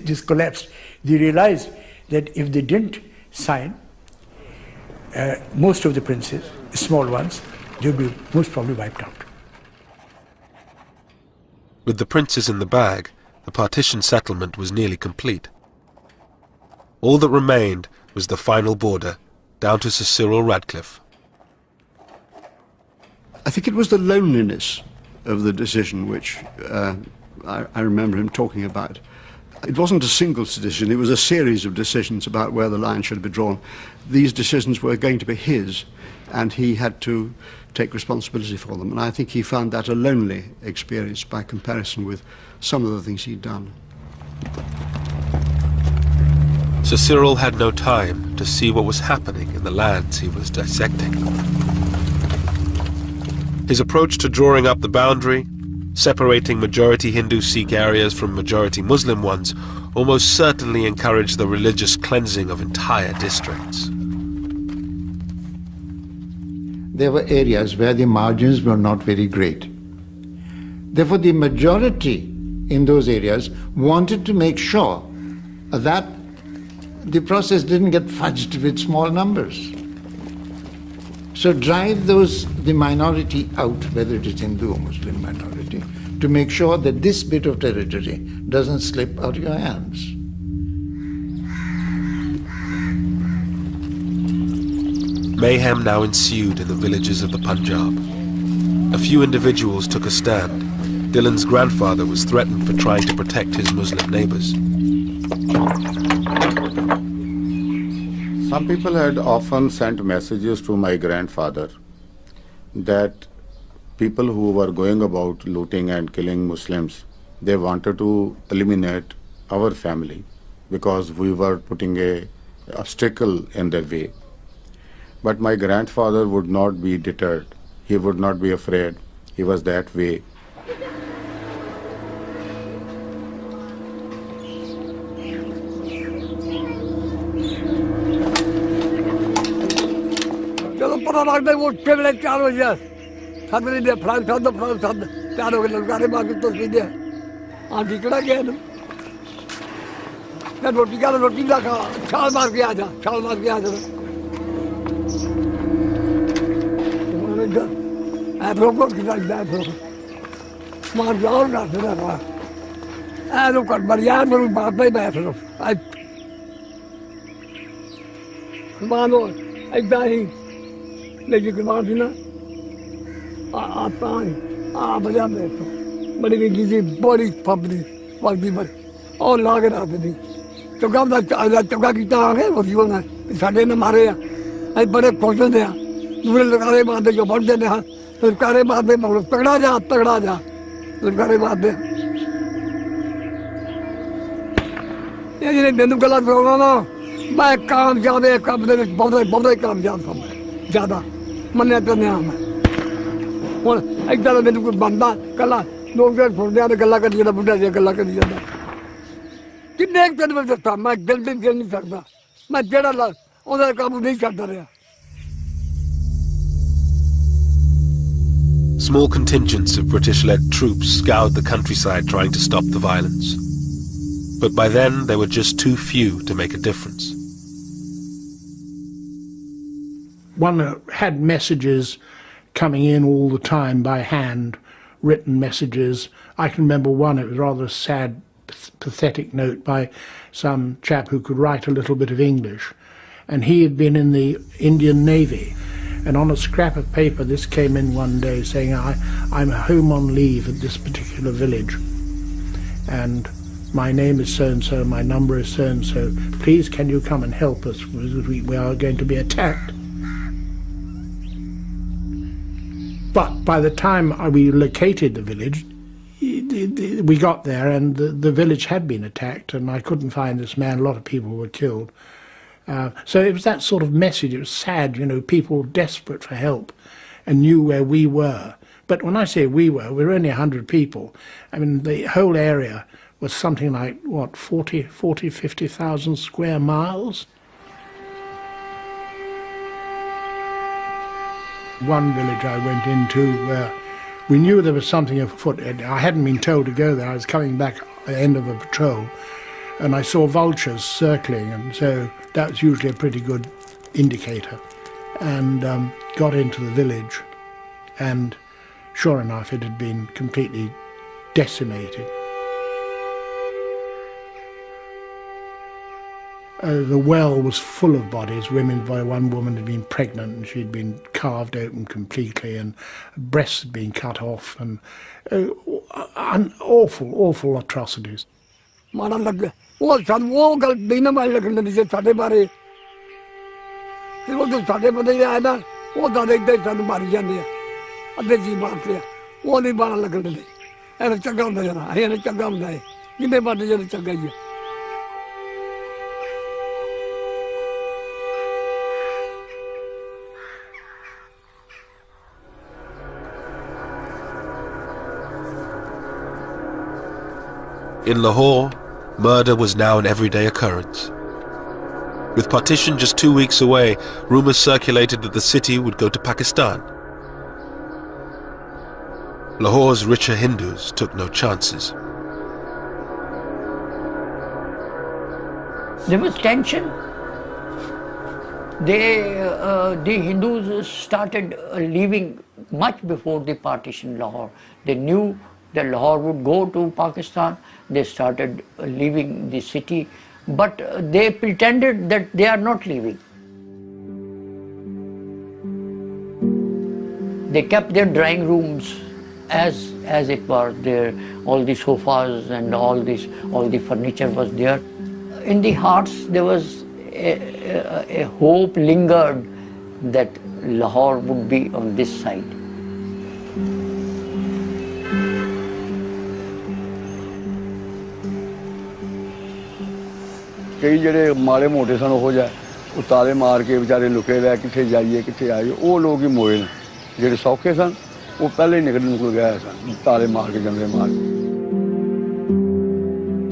S10: just collapsed. They realized that if they didn't sign, most of the princes, small ones, they would be most probably wiped out.
S1: With the princes in the bag, the partition settlement was nearly complete. All that remained was the final border, down to Sir Cyril Radcliffe.
S21: I think it was the loneliness of the decision which I remember him talking about. It wasn't a single decision, it was a series of decisions about where the line should be drawn. These decisions were going to be his, and he had to take responsibility for them. And I think he found that a lonely experience by comparison with some of the things he'd done.
S1: Sir Cyril had no time to see what was happening in the lands he was dissecting. His approach to drawing up the boundary, separating majority Hindu Sikh areas from majority Muslim ones, almost certainly encouraged the religious cleansing of entire districts.
S11: There were areas where the margins were not very great. Therefore, the majority in those areas wanted to make sure that the process didn't get fudged with small numbers. So drive the minority out, whether it is Hindu or Muslim minority, to make sure that this bit of territory doesn't slip out of your hands.
S1: Mayhem now ensued in the villages of the Punjab. A few individuals took a stand. Dylan's grandfather was threatened for trying to protect his Muslim neighbors.
S15: Some people had often sent messages to my grandfather that people who were going about looting and killing Muslims, they wanted to eliminate our family because we were putting an obstacle in their way. But my grandfather would not be deterred. He would not be afraid. He was that way.
S2: लेकिन कुर्बान थी ना आता बजा मेरे को बड़ी बिजली थी बड़ी फबदी फबदी बड़ी और लागे रहते थी चौका चौका किता आ गए वो जीवन है साढ़े ने मारे हैं बड़े खुश होते हैं दूसरे लड़कारे मारते जो बढ़ देते हैं लड़कारे मारते तगड़ा जा लड़कारे मारते ये जिन्हें मैनू गलत होगा ना मैं कामयाब काम बहुत कामयाब था मैं ज़्यादा मन्ने तो नहीं मैं हूँ एक तरह मैंने कोई बंदा कला लोग छोड़ते हैं गला कर दिया बुढ़ा जी गला कर दिया किन्ने एक दिन में था मैं दिल नहीं सकता मैं जेड़ा ला उधर काम नहीं करता रहा.
S1: Small contingents of British-led troops scoured the countryside trying to stop the violence. But by then, there were just too few to make a difference.
S3: One had messages coming in all the time by hand, written messages. I can remember one, it was rather a sad, pathetic note by some chap who could write a little bit of English. And he had been in the Indian Navy. And on a scrap of paper, this came in one day saying, I'm home on leave at this particular village. And my name is so-and-so, my number is so-and-so, please can you come and help us, we are going to be attacked. But by the time we located the village, we got there and the village had been attacked and I couldn't find this man, a lot of people were killed. So it was that sort of message, it was sad, you know, people desperate for help and knew where we were. But when I say we were only 100 people. I mean, the whole area was something like, what, 50,000 square miles? One village I went into where we knew there was something afoot. I hadn't been told to go there. I was coming back at the end of a patrol and I saw vultures circling, and so that was usually a pretty good indicator. And got into the village and sure enough it had been completely decimated. The well was full of bodies. One woman had been pregnant and she'd been carved open completely and breasts had been cut off, and awful atrocities.
S2: ਮਾੜਾ ਲੱਗਾ ਉਹ ਸਾਨੂੰ ਉਹ ਗੱਲ ਨਹੀਂ ਨਾ ਮਾੜੀ ਲੱਗਣ ਦਿੰਦੀ ਸੀ ਸਾਡੇ ਬਾਰੇ ਫਿਰ ਉਹ ਤਾਂ ਸਾਡੇ ਬੰਦੇ ਆਏ ਨਾ ਉਹ ਤਾਂ ਇੱਦਾਂ ਹੀ ਸਾਨੂੰ ਮਾਰੀ ਜਾਂਦੇ ਆ ਅੱਧੇ ਜੀ ਮਾਰਦੇ ਆ ਉਹ ਨਹੀਂ ਮਾੜਾ ਲੱਗਣ ਦਿੰਦੇ ਇਹਨੇ ਚੰਗਾ ਹੁੰਦਾ ਜਰਾ ਇਹਨੇ ਚੰਗਾ ਹੁੰਦਾ ਹੈ ਕਿੰਨੇ ਬੰਦੇ ਜਿਹੜੇ ਚੰਗਾ ਹੀ ਆ
S1: In Lahore, murder was now an everyday occurrence. With partition just 2 weeks away, rumours circulated that the city would go to Pakistan. Lahore's richer Hindus took no chances.
S5: There was tension. The Hindus started leaving much before the partition Lahore. They knew that Lahore would go to Pakistan. They started leaving the city, but they pretended that they are not leaving. They kept their drawing rooms as it was there. All the sofas and all the furniture was there. In the hearts there was a hope lingered that Lahore would be on this side.
S9: ਕਈ ਜਿਹੜੇ ਮਾੜੇ ਮੋਟੇ ਸਨ ਉਹ ਜਾ ਉਹ ਤਾਲੇ ਮਾਰ ਕੇ ਵਿਚਾਰੇ ਲੁਕੇ ਰਹਿ ਕਿੱਥੇ ਜਾਈਏ ਕਿੱਥੇ ਆਈਏ ਉਹ ਲੋਕ ਹੀ ਮੋਏ ਨੇ ਜਿਹੜੇ ਸੌਖੇ ਸਨ ਉਹ ਪਹਿਲੇ ਹੀ ਨਿਕਲ ਗਏ ਸਨ ਤਾਲੇ ਮਾਰ ਕੇ ਜੰਗਲੇ ਮਾਰ ਕੇ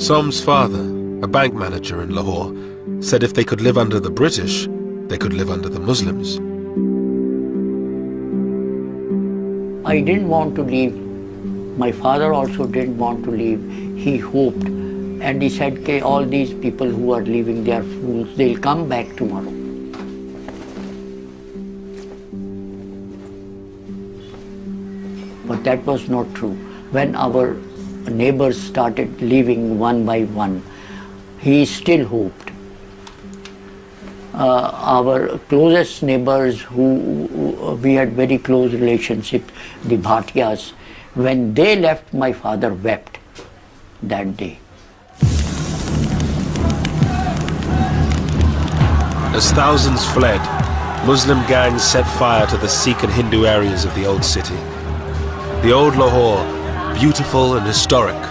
S1: Som's father, a bank manager in Lahore, said if they could live under the British, they could live under the Muslims.
S5: I didn't want to leave. My father also didn't want to leave. He hoped. And he said, okay, all these people who are leaving, they are fools. They'll come back tomorrow. But that was not true. When our neighbors started leaving one by one, he still hoped. Our closest neighbors who we had very close relationship, the Bhatiyas, when they left, my father wept that day.
S1: As thousands fled, Muslim gangs set fire to the Sikh and Hindu areas of the old city. The old Lahore, beautiful and historic,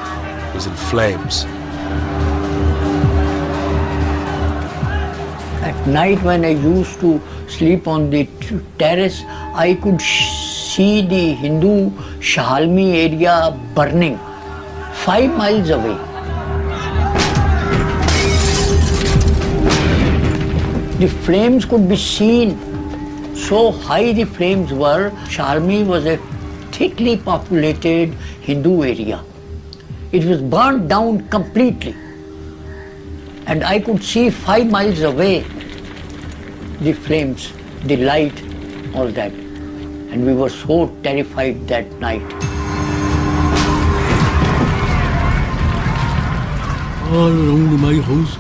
S1: was in flames.
S5: At night when I used to sleep on the terrace, I could see the Hindu Shahalmi area burning 5 miles away. The flames could be seen. So high the flames were. Shahalmi was a thickly populated Hindu area. It was burnt down completely. And I could see 5 miles away the flames, the light, all that. And we were so terrified that night.
S6: All around my house,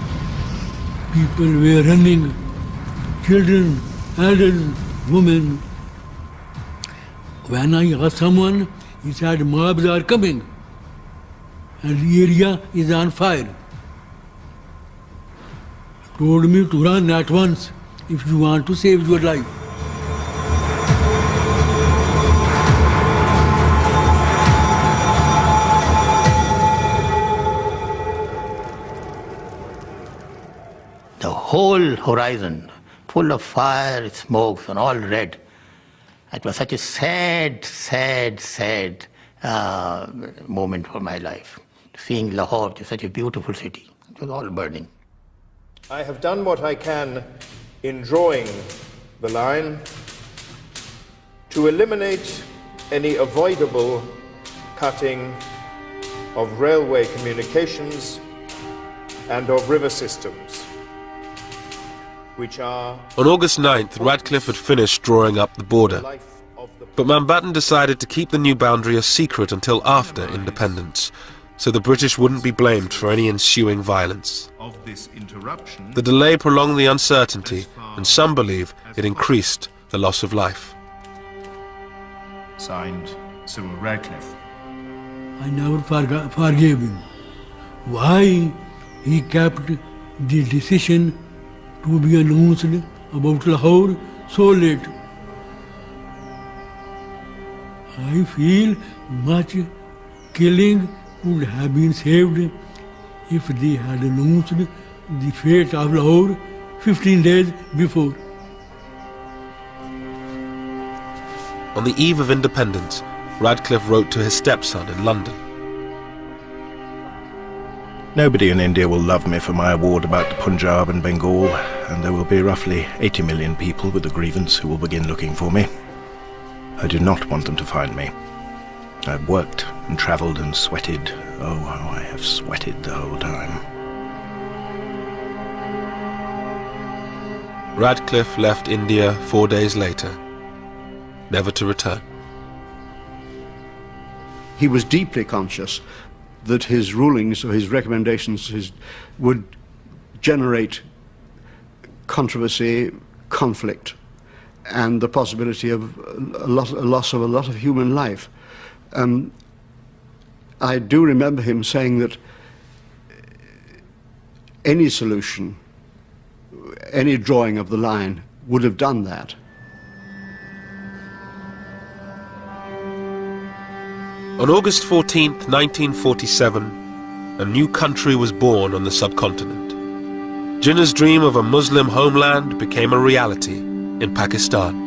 S6: people were running. Children, elders, women. When I asked someone, he said, mobs are coming. and the area is on fire. Told me to run at once if you want to save your life.
S13: The whole horizon full of fire, smokes, and all red. It was such a sad, sad, sad moment for my life. Seeing Lahore, such a beautiful city, it was all burning.
S22: I have done what I can in drawing the line to eliminate any avoidable cutting of railway communications and of river systems, which are...
S1: On August 9th, Radcliffe had finished drawing up the border, but Mountbatten decided to keep the new boundary a secret until after independence, so the British wouldn't be blamed for any ensuing violence. The delay prolonged the uncertainty, and some believe it increased the loss of life.
S22: Signed, Cyril Radcliffe.
S6: I never forgave him. Why he kept the decision to be announced about Lahore so late? I feel much killing could have been saved if they had announced the fate of Lahore 15 days before.
S1: On the eve of independence, Radcliffe wrote to his stepson in London.
S7: Nobody in India will love me for my award about the Punjab and Bengal, and there will be roughly 80 million people with a grievance who will begin looking for me. I do not want them to find me. I've worked and travelled and sweated. Oh, how I have sweated the whole time.
S1: Radcliffe left India 4 days later, never to return.
S21: He was deeply conscious that his rulings or his recommendations would generate controversy, conflict, and the possibility of a loss of a lot of human life. I do remember him saying that any solution, any drawing of the line would have done that.
S1: On August 14th, 1947, a new country was born on the subcontinent. Jinnah's dream of a Muslim homeland became a reality in Pakistan.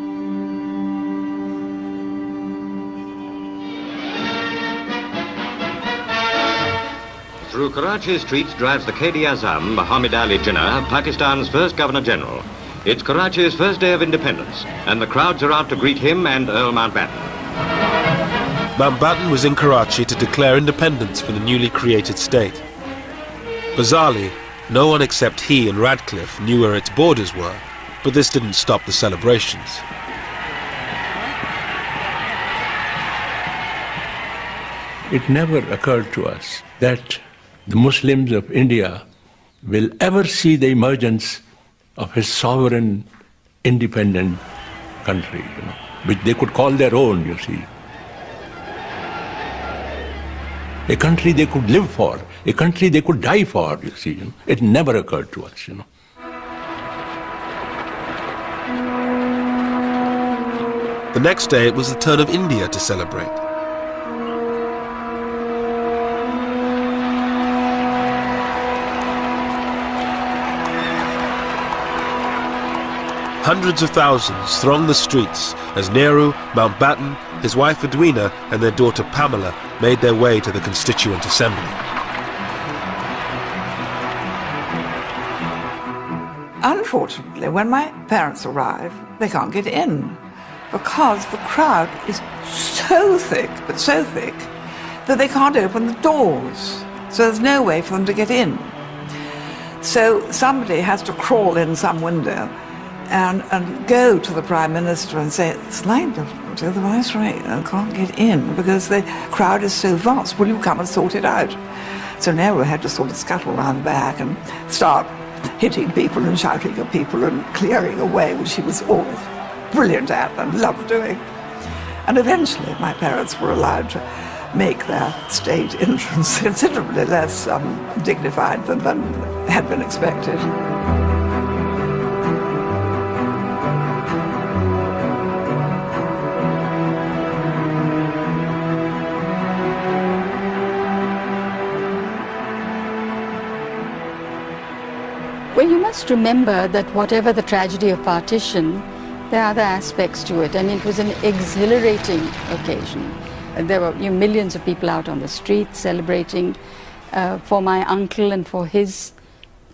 S8: Through Karachi's streets drives the Quaid-e-Azam, Muhammad Ali Jinnah, Pakistan's first Governor-General. It's Karachi's first day of independence, and the crowds are out to greet him and Earl Mountbatten.
S1: Mountbatten was in Karachi to declare independence for the newly created state. Bizarrely, no one except he and Radcliffe knew where its borders were, but this didn't stop the celebrations.
S4: It never occurred to us that the Muslims of India will ever see the emergence of a sovereign, independent country, which they could call their own, you see. A country they could live for, a country they could die for, you see. It never occurred to us,
S1: The next day, it was the turn of India to celebrate. Hundreds of thousands thronged the streets as Nehru, Mountbatten, his wife Edwina and their daughter Pamela made their way to the Constituent Assembly.
S14: Unfortunately, when my parents arrive, they can't get in because the crowd is so thick, but so thick, that they can't open the doors. So there's no way for them to get in. So somebody has to crawl in some window and go to the Prime Minister and say, it's like to the Viceroy, I can't get in because the crowd is so vast, will you come and sort it out? So Nehru had to sort of scuttle around the back and start hitting people and shouting at people and clearing away, which he was always brilliant at and loved doing. And eventually my parents were allowed to make their state entrance considerably less dignified than had been expected.
S12: Well, you must remember that whatever the tragedy of partition, there are other aspects to it. I mean, it was an exhilarating occasion. There were millions of people out on the street celebrating. For my uncle and for his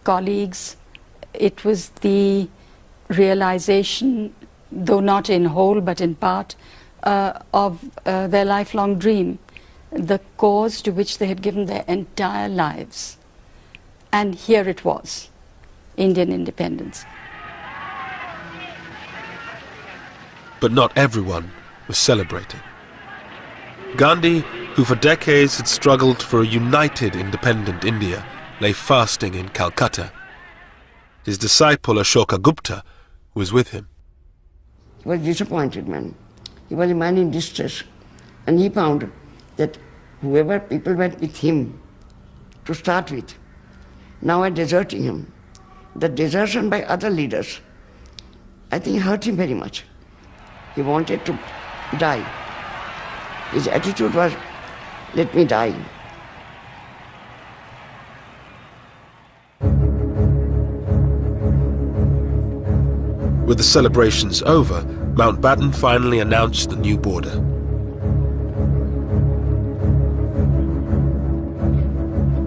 S12: colleagues, it was the realization, though not in whole but in part, of their lifelong dream, the cause to which they had given their entire lives. And here it was, Indian independence.
S1: But not everyone was celebrating. Gandhi, who for decades had struggled for a united independent India, lay fasting in Calcutta. His disciple Ashoka Gupta was with him.
S16: He was a disappointed man. He was a man in distress. And he found that whoever people went with him to start with, now are deserting him. The desertion by other leaders, I think, hurt him very much. He wanted to die. His attitude was, let me die.
S1: With the celebrations over, Mountbatten finally announced the new border.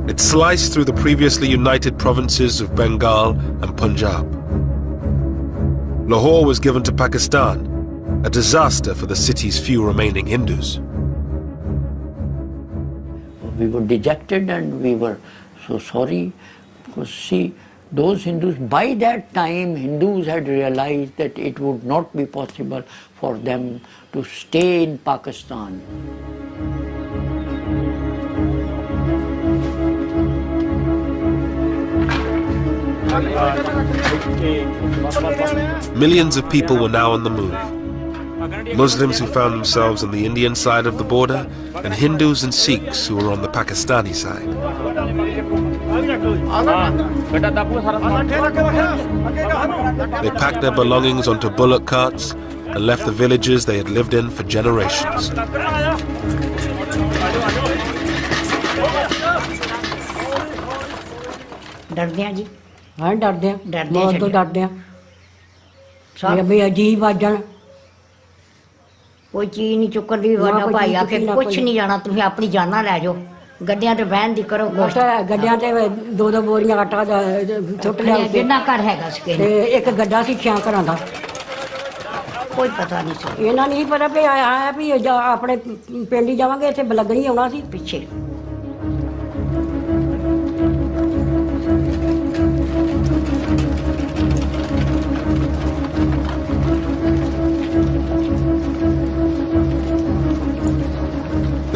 S1: It sliced through the previously united provinces of Bengal and Punjab. Lahore was given to Pakistan, a disaster for the city's few remaining Hindus.
S5: We were dejected and we were so sorry because, see, those Hindus, by that time, Hindus had realized that it would not be possible for them to stay in Pakistan.
S1: Millions of people were now on the move. Muslims who found themselves on the Indian side of the border, and Hindus and Sikhs who were on the Pakistani side. They packed their belongings onto bullock carts and left the villages they had lived in for generations.
S17: डरते हैं जी हाँ डरते हैं बहुत तो डरते हैं ये भी अजीब आजन कोई चीज नहीं चुकन दी वाला भाई आके कुछ नहीं जाना तुम अपनी जाना ले जाओ गड्डियां ते बहन दी करो गड्डियां ते दो दो बोरियां आटा सुट लिया जिन्ना घर हैगा सके एक गड्ढा सी 6 घरां दा कोई पता नहीं सी इन्हां नहीं पता भी आया भी अपने पिंड ही जावांगे इत्थे बलगणी आउणा सी पिछे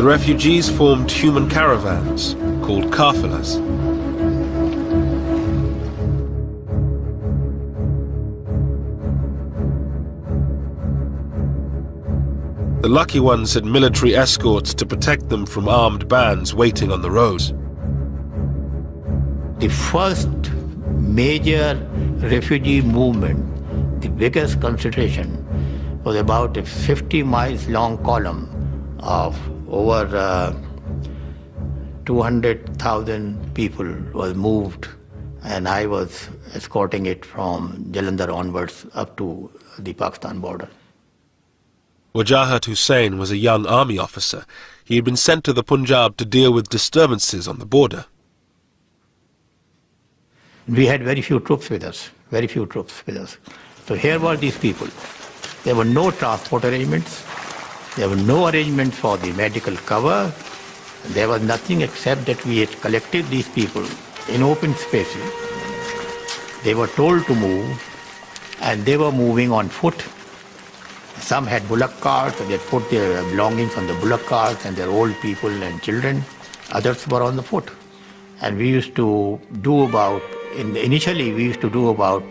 S1: The refugees formed human caravans called kafilas. The lucky ones had military escorts to protect them from armed bands waiting on the roads.
S5: The first major refugee movement, the biggest concentration, was about a 50 miles long column of over 200,000 people was moved, and I was escorting it from Jalandhar onwards up to the Pakistan border.
S1: Wajahat Hussain was a young army officer. He had been sent to the Punjab to deal with disturbances on the border.
S5: We had very few troops with us, very few troops with us. So here were these people. There were no transport arrangements. There were no arrangements for the medical cover. There was nothing except that we had collected these people in open spaces. They were told to move, and they were moving on foot. Some had bullock carts, so they had put their belongings on the bullock carts, and their old people and children. Others were on the foot. And we used to do about, initially we used to do about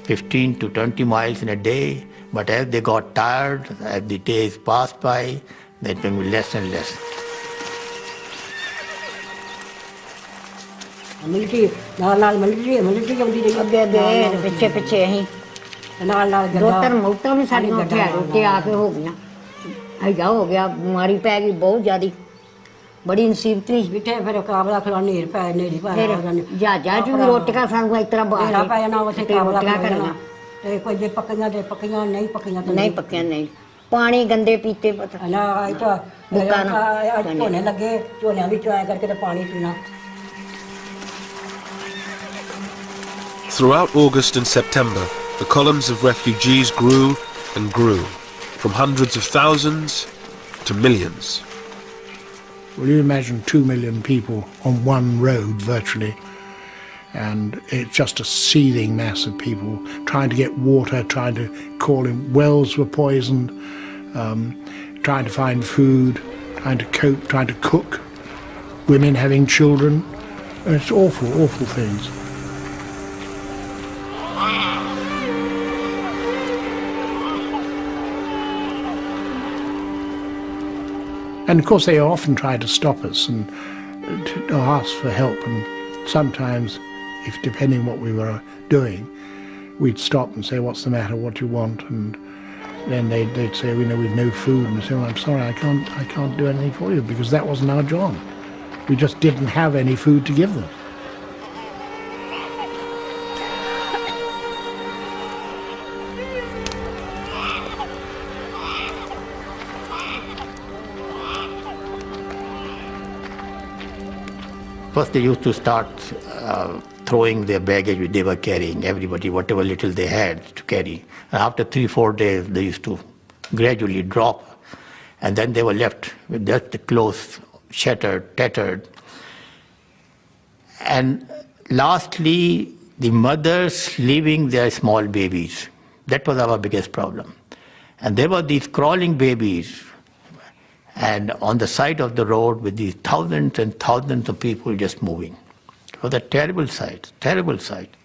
S5: 15 to 20 miles in a day. But as they got tired, as the days passed by, that became less and less.
S17: Military नाल military आउंदी रही अगे पिछे पिछे अहीं नाल दो तीन मौतां भी साडियां उत्थे रोटे आके हो गईयां हैगा हो गया बीमारी पै गई बहुत ज्यादा बड़ी मुसीबत थी बिठे फिर काबला खड़ा नीर पै नेरी पै जहाजा च भी रोटियां सानू इस तरह बाहर पै जाना उत्थे काबला करना ते कोई जे पक्कियां नहीं पक्कियां नहीं पानी गंदे पीते पता ना तो झोने लगे झोने भी आया करके तो पानी पीना.
S1: Throughout August and September, the columns of refugees grew and grew, from hundreds of thousands to millions.
S3: Well, you imagine 2 million people on one road virtually, and it's just a seething mass of people trying to get water, trying to call in. Wells were poisoned, trying to find food, trying to cope, trying to cook, women having children. It's awful, awful things. And of course they often tried to stop us and to ask for help, and sometimes, if depending what we were doing, we'd stop and say, what's the matter, what do you want? And then they'd say, we know we've no food, and we say, well, I'm sorry, I can't do anything for you, because that wasn't our job. We just didn't have any food to give them.
S19: First they used to start throwing their baggage which they were carrying, everybody, whatever little they had to carry. And after 3-4 days, they used to gradually drop, and then they were left with just the clothes shattered, tattered. And lastly, the mothers leaving their small babies. That was our biggest problem. And there were these crawling babies, and on the side of the road with these thousands and thousands of people just moving. It was a terrible sight, terrible sight.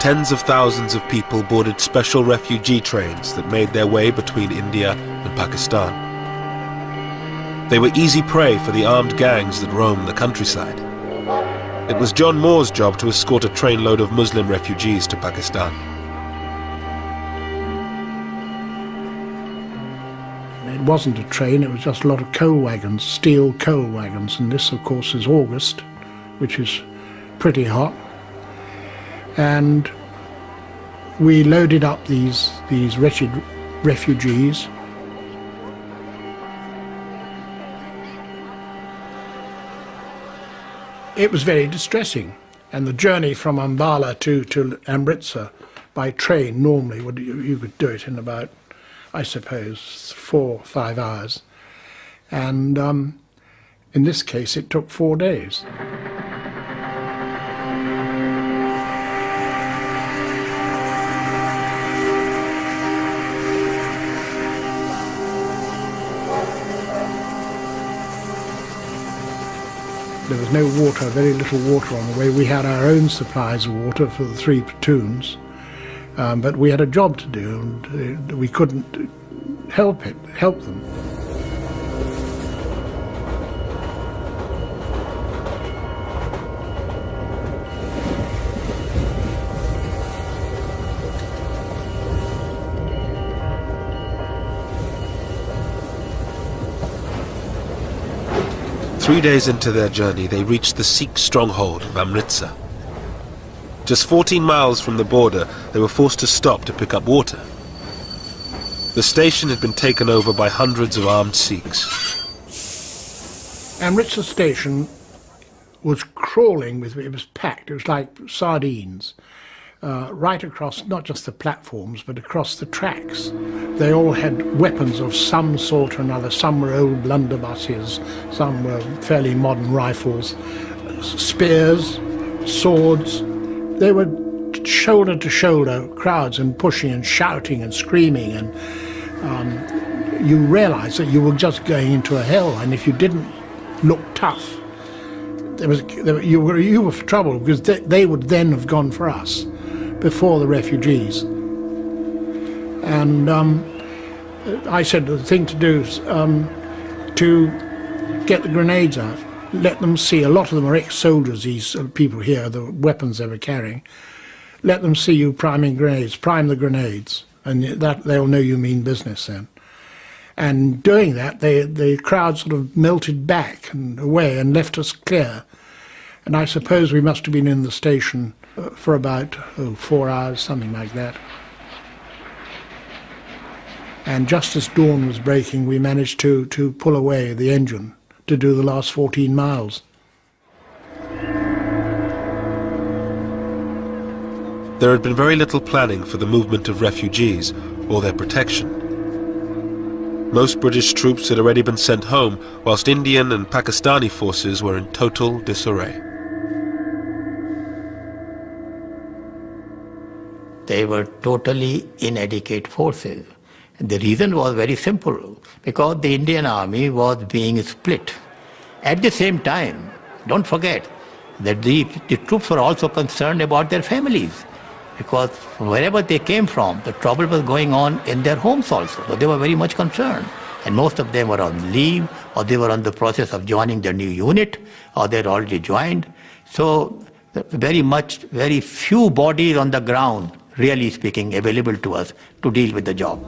S1: Tens of thousands of people boarded special refugee trains that made their way between India and Pakistan. They were easy prey for the armed gangs that roamed the countryside. It was John Moore's job to escort a trainload of Muslim refugees to Pakistan.
S3: It wasn't a train, it was just a lot of coal wagons, steel coal wagons, and this of course is August, which is pretty hot. And we loaded up these wretched refugees. It was very distressing, and the journey from Ambala to Amritsar by train normally, you could do it in about, I suppose, 4 or 5 hours, and in this case it took 4 days. There was no water, very little water on the way. We had our own supplies of water for the 3 platoons, but we had a job to do, and we couldn't help them.
S1: Three days into their journey, they reached the Sikh stronghold of Amritsar. Just 14 miles from the border, they were forced to stop to pick up water. The station had been taken over by hundreds of armed Sikhs.
S3: Amritsar station was crawling with, it was packed, it was like sardines, right across, not just the platforms, but across the tracks. They all had weapons of some sort or another. Some were old blunderbusses, some were fairly modern rifles, spears, swords. They were shoulder to shoulder crowds, and pushing and shouting and screaming, and you realized that you were just going into a hell, and if you didn't look tough, you were for trouble, because they would then have gone for us before the refugees. And I said the thing to do is to get the grenades out, let them see. A lot of them are ex-soldiers, these people here, the weapons they were carrying. Let them see you priming grenades, prime the grenades, and that they'll know you mean business then. And doing that, the crowd sort of melted back and away and left us clear. And I suppose we must have been in the station for about 4 hours, something like that. And just as dawn was breaking, we managed to pull away the engine to do the last 14 miles.
S1: There had been very little planning for the movement of refugees or their protection. Most British troops had already been sent home, whilst Indian and Pakistani forces were in total disarray.
S19: They were totally inadequate forces. The reason was very simple, because the Indian army was being split. At the same time, don't forget that the troops were also concerned about their families, because wherever they came from, the trouble was going on in their homes also. So they were very much concerned. And most of them were on leave, or they were on the process of joining their new unit, or they had already joined. So very few bodies on the ground, really speaking, available to us to deal with the job.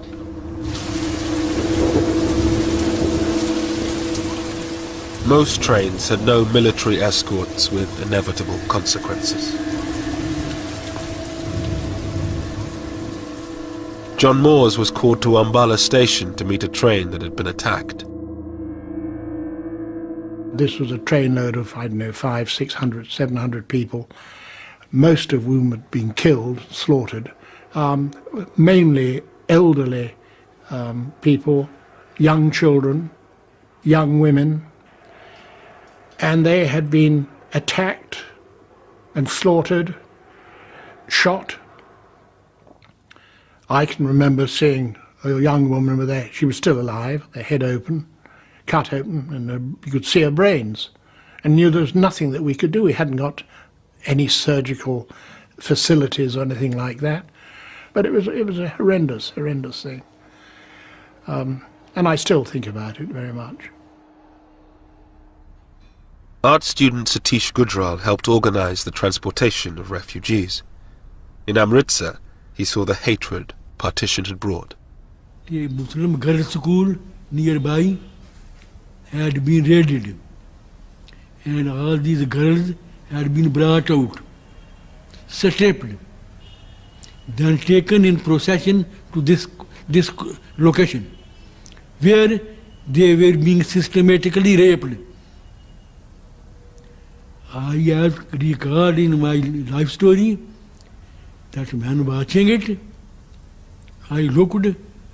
S1: Most trains had no military escorts, with inevitable consequences. John Moores was called to Ambala station to meet a train that had been attacked.
S3: This was a trainload of, I don't know, 500, 600, 700 people, most of whom had been killed, slaughtered, mainly elderly people, young children, young women, and they had been attacked and slaughtered, shot. I can remember seeing a young woman with her, she was still alive, her head open, cut open, and you could see her brains, and knew there was nothing that we could do. We hadn't got any surgical facilities or anything like that. But it was a horrendous thing. And I still think about it very much.
S1: Art student Satish Gujral helped organize the transportation of refugees. In Amritsar, he saw the hatred partition had brought.
S6: The Muslim girls' school nearby had been raided, and all these girls had been brought out, stripped, then taken in procession to this location, where they were being systematically raped. I have recalled in my life story that when watching it, I looked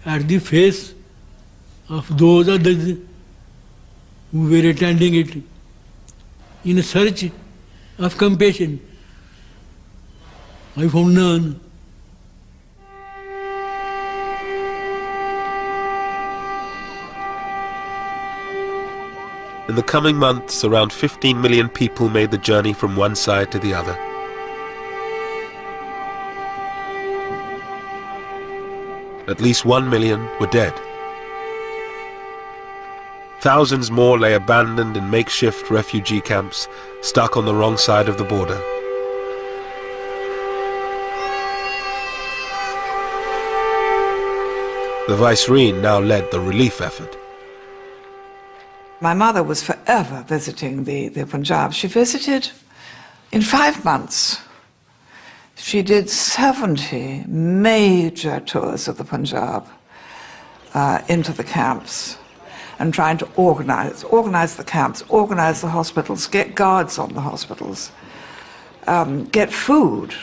S6: at the face of those others who were attending it in search of compassion. I found none.
S1: In the coming months, around 15 million people made the journey from one side to the other. At least 1 million were dead. Thousands more lay abandoned in makeshift refugee camps, stuck on the wrong side of the border. The Viceroy now led the relief effort.
S14: My mother was forever visiting the Punjab. She visited in 5 months. She did 70 major tours of the Punjab into the camps and trying to organize the camps, organize the hospitals, get guards on the hospitals, get food.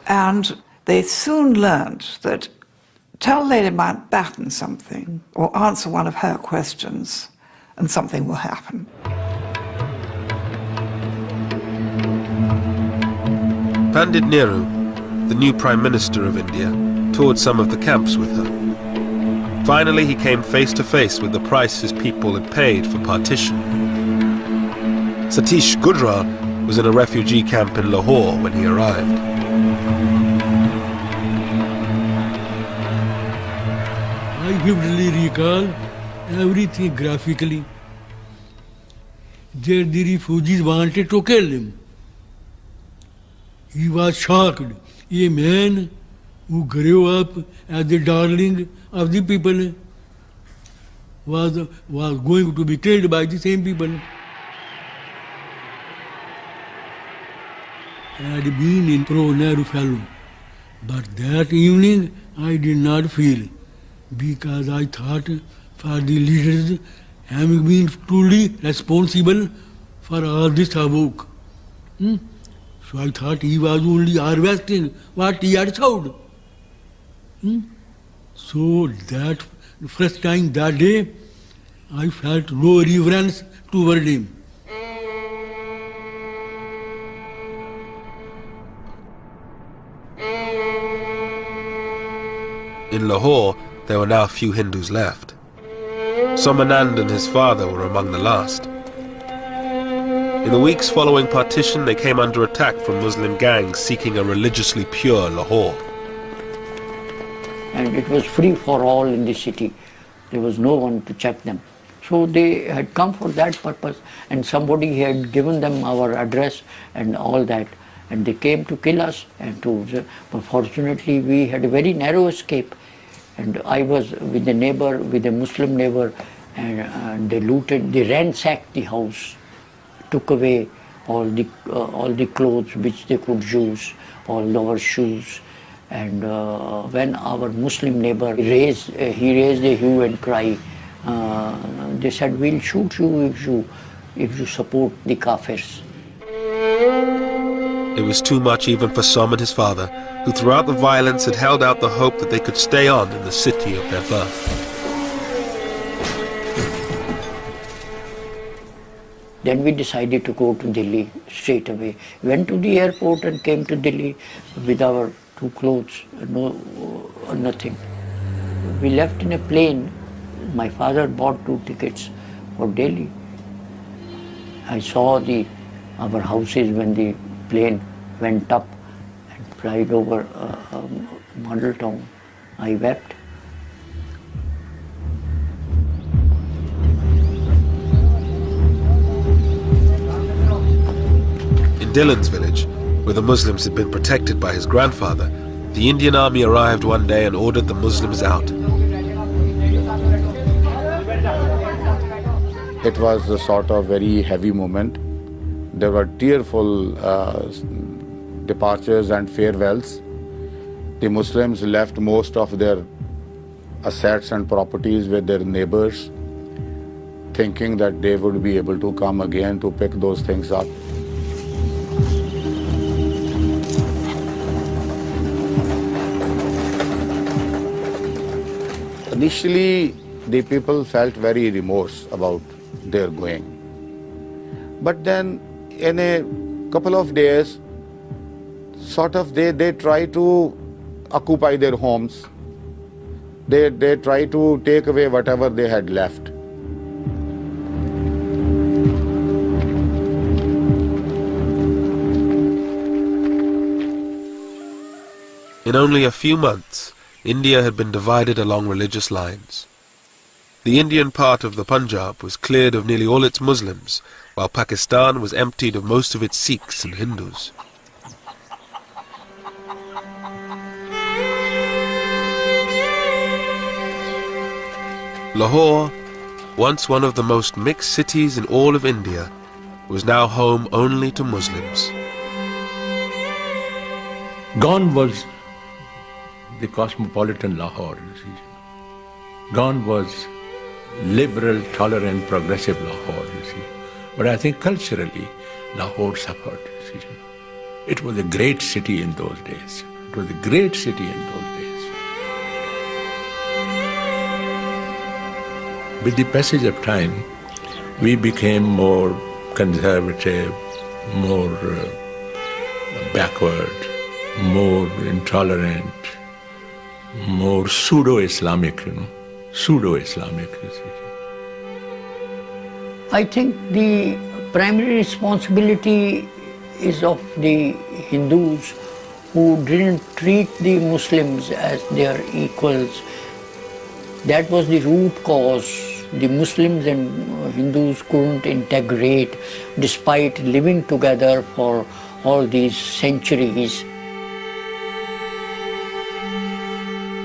S14: And they soon learned that tell Lady Mountbatten something or answer one of her questions and something will happen.
S1: Pandit Nehru, the new Prime Minister of India, toured some of the camps with her. Finally, he came face to face with the price his people had paid for partition. Satish Gujral was in a refugee camp in Lahore when he arrived.
S6: I vividly recall everything graphically. There the refugees wanted to kill him. He was shocked. A man who grew up as the darling of the people was going to be killed by the same people. I had been in pro-Nehru fellow, but that evening I did not feel, because I thought for the leaders having been truly responsible for all this havoc. So I thought he was only harvesting what he had sowed. So that first time that day, I felt no reverence toward him.
S1: In Lahore, there were now few Hindus left. Somanand and his father were among the last. In the weeks following partition, they came under attack from Muslim gangs seeking a religiously pure Lahore.
S5: And it was free for all in the city. There was no one to check them. So they had come for that purpose, and somebody had given them our address and all that, and they came to kill us. But fortunately, we had a very narrow escape, and I was with a neighbor, with a Muslim neighbor, and they looted, they ransacked the house, took away all the clothes which they could use, all our shoes. And when our Muslim neighbor raised a hue and cry, they said, "We'll shoot you if you support the Kafirs."
S1: It was too much even for Som and his father, who throughout the violence had held out the hope that they could stay on in the city of their birth.
S5: Then we decided to go to Delhi straight away. Went to the airport and came to Delhi with our 2 clothes, nothing. We left in a plane. My father bought 2 tickets for Delhi. I saw our houses when the plane went up and flied over model town. I wept.
S1: In Dillon's village, where the Muslims had been protected by his grandfather, the Indian army arrived one day and ordered the Muslims out.
S15: It was a sort of very heavy moment. There were tearful departures and farewells. The Muslims left most of their assets and properties with their neighbors, thinking that they would be able to come again to pick those things up. Initially, the people felt very remorse about their going. But then, in a couple of days, sort of they try to occupy their homes. They try to take away whatever they had left.
S1: In only a few months, India had been divided along religious lines. The Indian part of the Punjab was cleared of nearly all its Muslims, while Pakistan was emptied of most of its Sikhs and Hindus. Lahore, once one of the most mixed cities in all of India, was now home only to Muslims.
S4: Gone was the cosmopolitan Lahore, you see. Gone was liberal, tolerant, progressive Lahore, you see. But I think culturally, Lahore suffered, you see. It was a great city in those days. It was a great city in those days. With the passage of time, we became more conservative, more backward, more intolerant, more pseudo-Islamic, pseudo-Islamic.
S5: I think the primary responsibility is of the Hindus who didn't treat the Muslims as their equals. That was the root cause. The Muslims and Hindus couldn't integrate despite living together for all these centuries.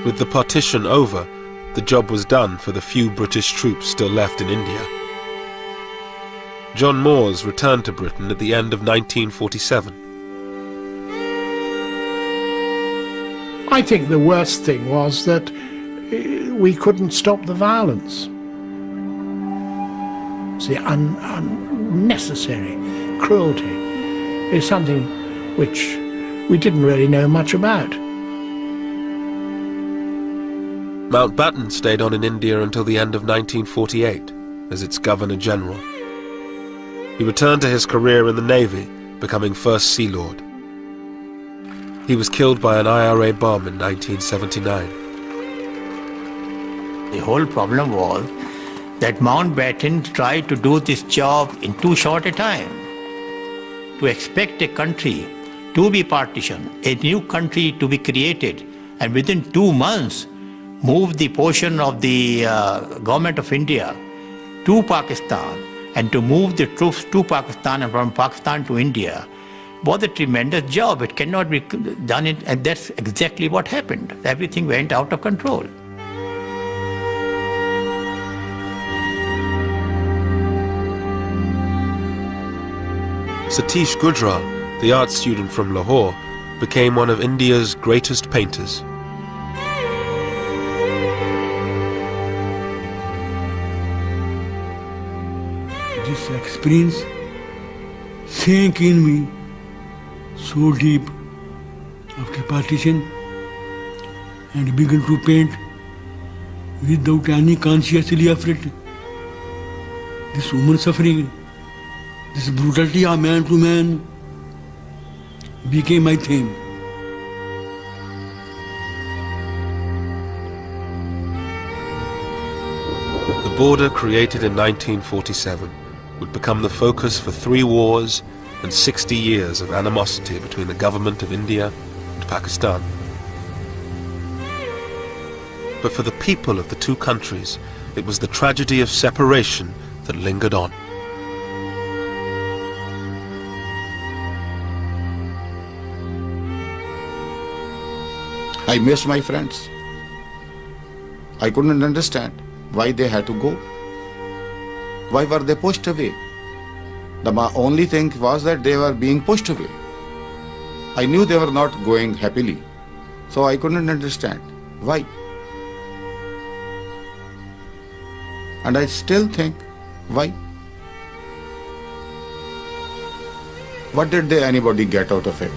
S1: With the partition over, the job was done for the few British troops still left in India. John Moores returned to Britain at the end of 1947.
S3: I think the worst thing was that we couldn't stop the violence. The unnecessary cruelty is something which we didn't really know much about.
S1: Mountbatten stayed on in India until the end of 1948 as its Governor-General. He returned to his career in the Navy, becoming First Sea Lord. He was killed by an IRA bomb in 1979.
S19: The whole problem was that Mountbatten tried to do this job in too short a time. To expect a country to be partitioned, a new country to be created, and within 2 months move the portion of the government of India to Pakistan, and to move the troops to Pakistan and from Pakistan to India was a tremendous job. It cannot be done, and that's exactly what happened. Everything went out of control.
S1: Satish Gujral, the art student from Lahore, became one of India's greatest painters.
S6: This experience sank in me so deep after partition, and began to paint without any consciously effort. This woman suffering, this brutality of man to man became my theme.
S1: The border created in 1947 would become the focus for 3 wars and 60 years of animosity between the government of India and Pakistan. But for the people of the two countries, it was the tragedy of separation that lingered on.
S15: I missed my friends. I couldn't understand why they had to go. Why were they pushed away? The only thing was that they were being pushed away. I knew they were not going happily, so I couldn't understand why. And I still think, why? What did anybody get out of it?